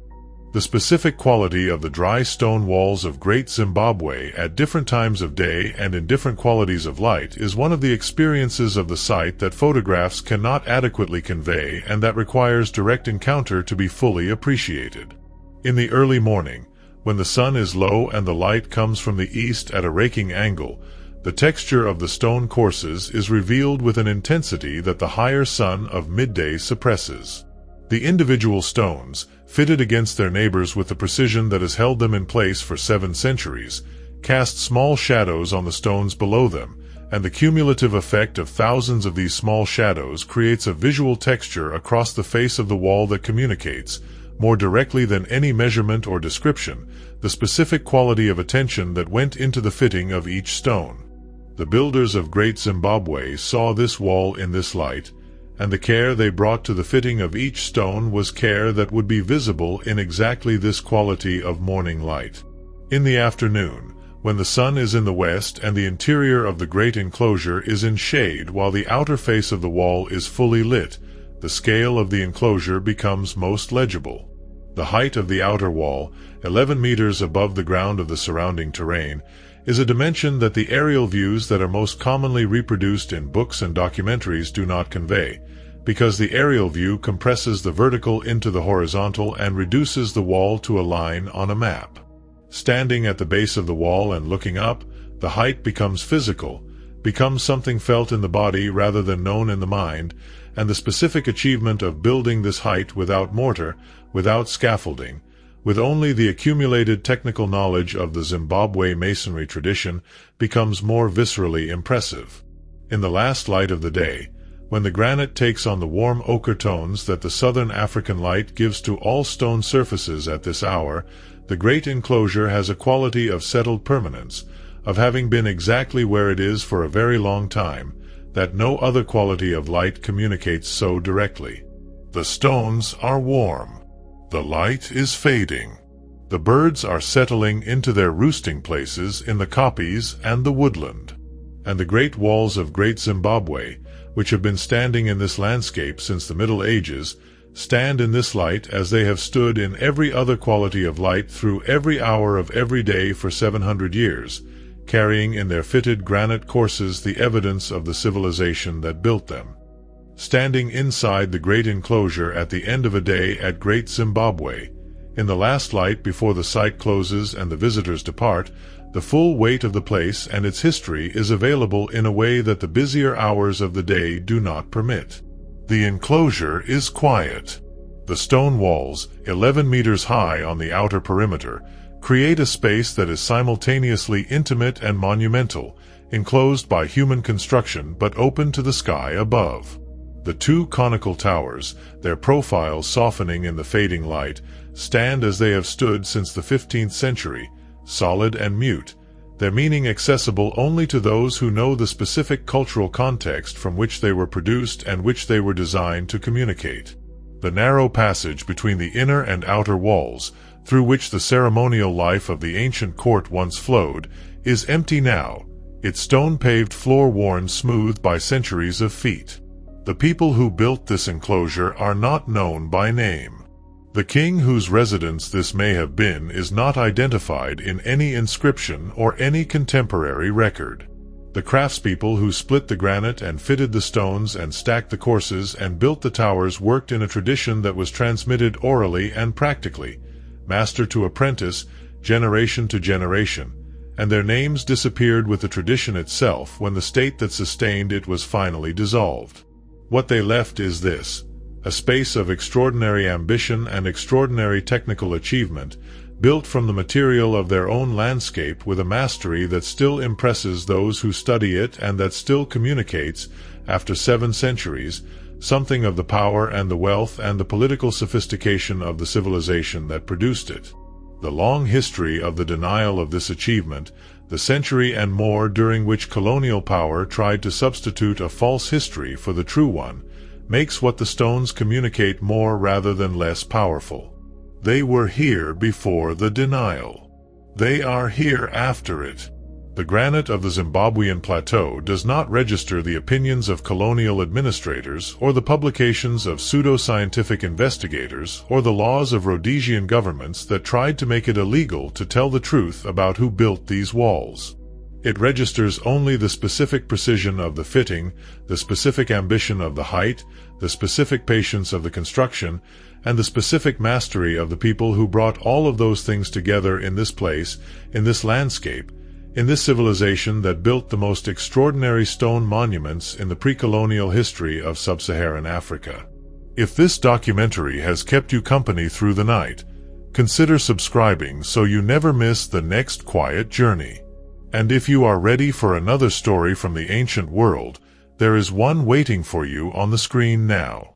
The specific quality of the dry stone walls of Great Zimbabwe at different times of day and in different qualities of light is one of the experiences of the site that photographs cannot adequately convey and that requires direct encounter to be fully appreciated. In the early morning, when the sun is low and the light comes from the east at a raking angle, the texture of the stone courses is revealed with an intensity that the higher sun of midday suppresses. The individual stones, fitted against their neighbors with the precision that has held them in place for 7 centuries, cast small shadows on the stones below them, and the cumulative effect of thousands of these small shadows creates a visual texture across the face of the wall that communicates, more directly than any measurement or description, the specific quality of attention that went into the fitting of each stone. The builders of Great Zimbabwe saw this wall in this light, and the care they brought to the fitting of each stone was care that would be visible in exactly this quality of morning light. In the afternoon, when the sun is in the west and the interior of the great enclosure is in shade while the outer face of the wall is fully lit, the scale of the enclosure becomes most legible. The height of the outer wall, 11 meters above the ground of the surrounding terrain, is a dimension that the aerial views that are most commonly reproduced in books and documentaries do not convey, because the aerial view compresses the vertical into the horizontal and reduces the wall to a line on a map. Standing at the base of the wall and looking up, the height becomes physical, becomes something felt in the body rather than known in the mind, and the specific achievement of building this height without mortar, without scaffolding, with only the accumulated technical knowledge of the Zimbabwe masonry tradition, becomes more viscerally impressive. In the last light of the day, when the granite takes on the warm ochre tones that the southern African light gives to all stone surfaces at this hour, the great enclosure has a quality of settled permanence, of having been exactly where it is for a very long time, that no other quality of light communicates so directly. The stones are warm. The light is fading. The birds are settling into their roosting places in the koppies and the woodland. And the great walls of Great Zimbabwe, which have been standing in this landscape since the Middle Ages, stand in this light as they have stood in every other quality of light through every hour of every day for 700 years, carrying in their fitted granite courses the evidence of the civilization that built them. Standing inside the great enclosure at the end of a day at Great Zimbabwe, in the last light before the site closes and the visitors depart, the full weight of the place and its history is available in a way that the busier hours of the day do not permit. The enclosure is quiet. The stone walls, 11 meters high on the outer perimeter, create a space that is simultaneously intimate and monumental, enclosed by human construction but open to the sky above. The 2 conical towers, their profiles softening in the fading light, stand as they have stood since the 15th century, solid and mute, their meaning accessible only to those who know the specific cultural context from which they were produced and which they were designed to communicate. The narrow passage between the inner and outer walls, through which the ceremonial life of the ancient court once flowed, is empty now, its stone-paved floor worn smooth by centuries of feet. The people who built this enclosure are not known by name. The king whose residence this may have been is not identified in any inscription or any contemporary record. The craftspeople who split the granite and fitted the stones and stacked the courses and built the towers worked in a tradition that was transmitted orally and practically, master to apprentice, generation to generation, and their names disappeared with the tradition itself when the state that sustained it was finally dissolved. What they left is this: a space of extraordinary ambition and extraordinary technical achievement, built from the material of their own landscape with a mastery that still impresses those who study it and that still communicates, after 7 centuries, something of the power and the wealth and the political sophistication of the civilization that produced it. The long history of the denial of this achievement, the century and more during which colonial power tried to substitute a false history for the true one, makes what the stones communicate more rather than less powerful. They were here before the denial. They are here after it. The granite of the Zimbabwean plateau does not register the opinions of colonial administrators or the publications of pseudo-scientific investigators or the laws of Rhodesian governments that tried to make it illegal to tell the truth about who built these walls. It registers only the specific precision of the fitting, the specific ambition of the height, the specific patience of the construction, and the specific mastery of the people who brought all of those things together in this place, in this landscape, in this civilization that built the most extraordinary stone monuments in the pre-colonial history of sub-Saharan Africa. If this documentary has kept you company through the night, consider subscribing so you never miss the next quiet journey. And if you are ready for another story from the ancient world, there is one waiting for you on the screen now.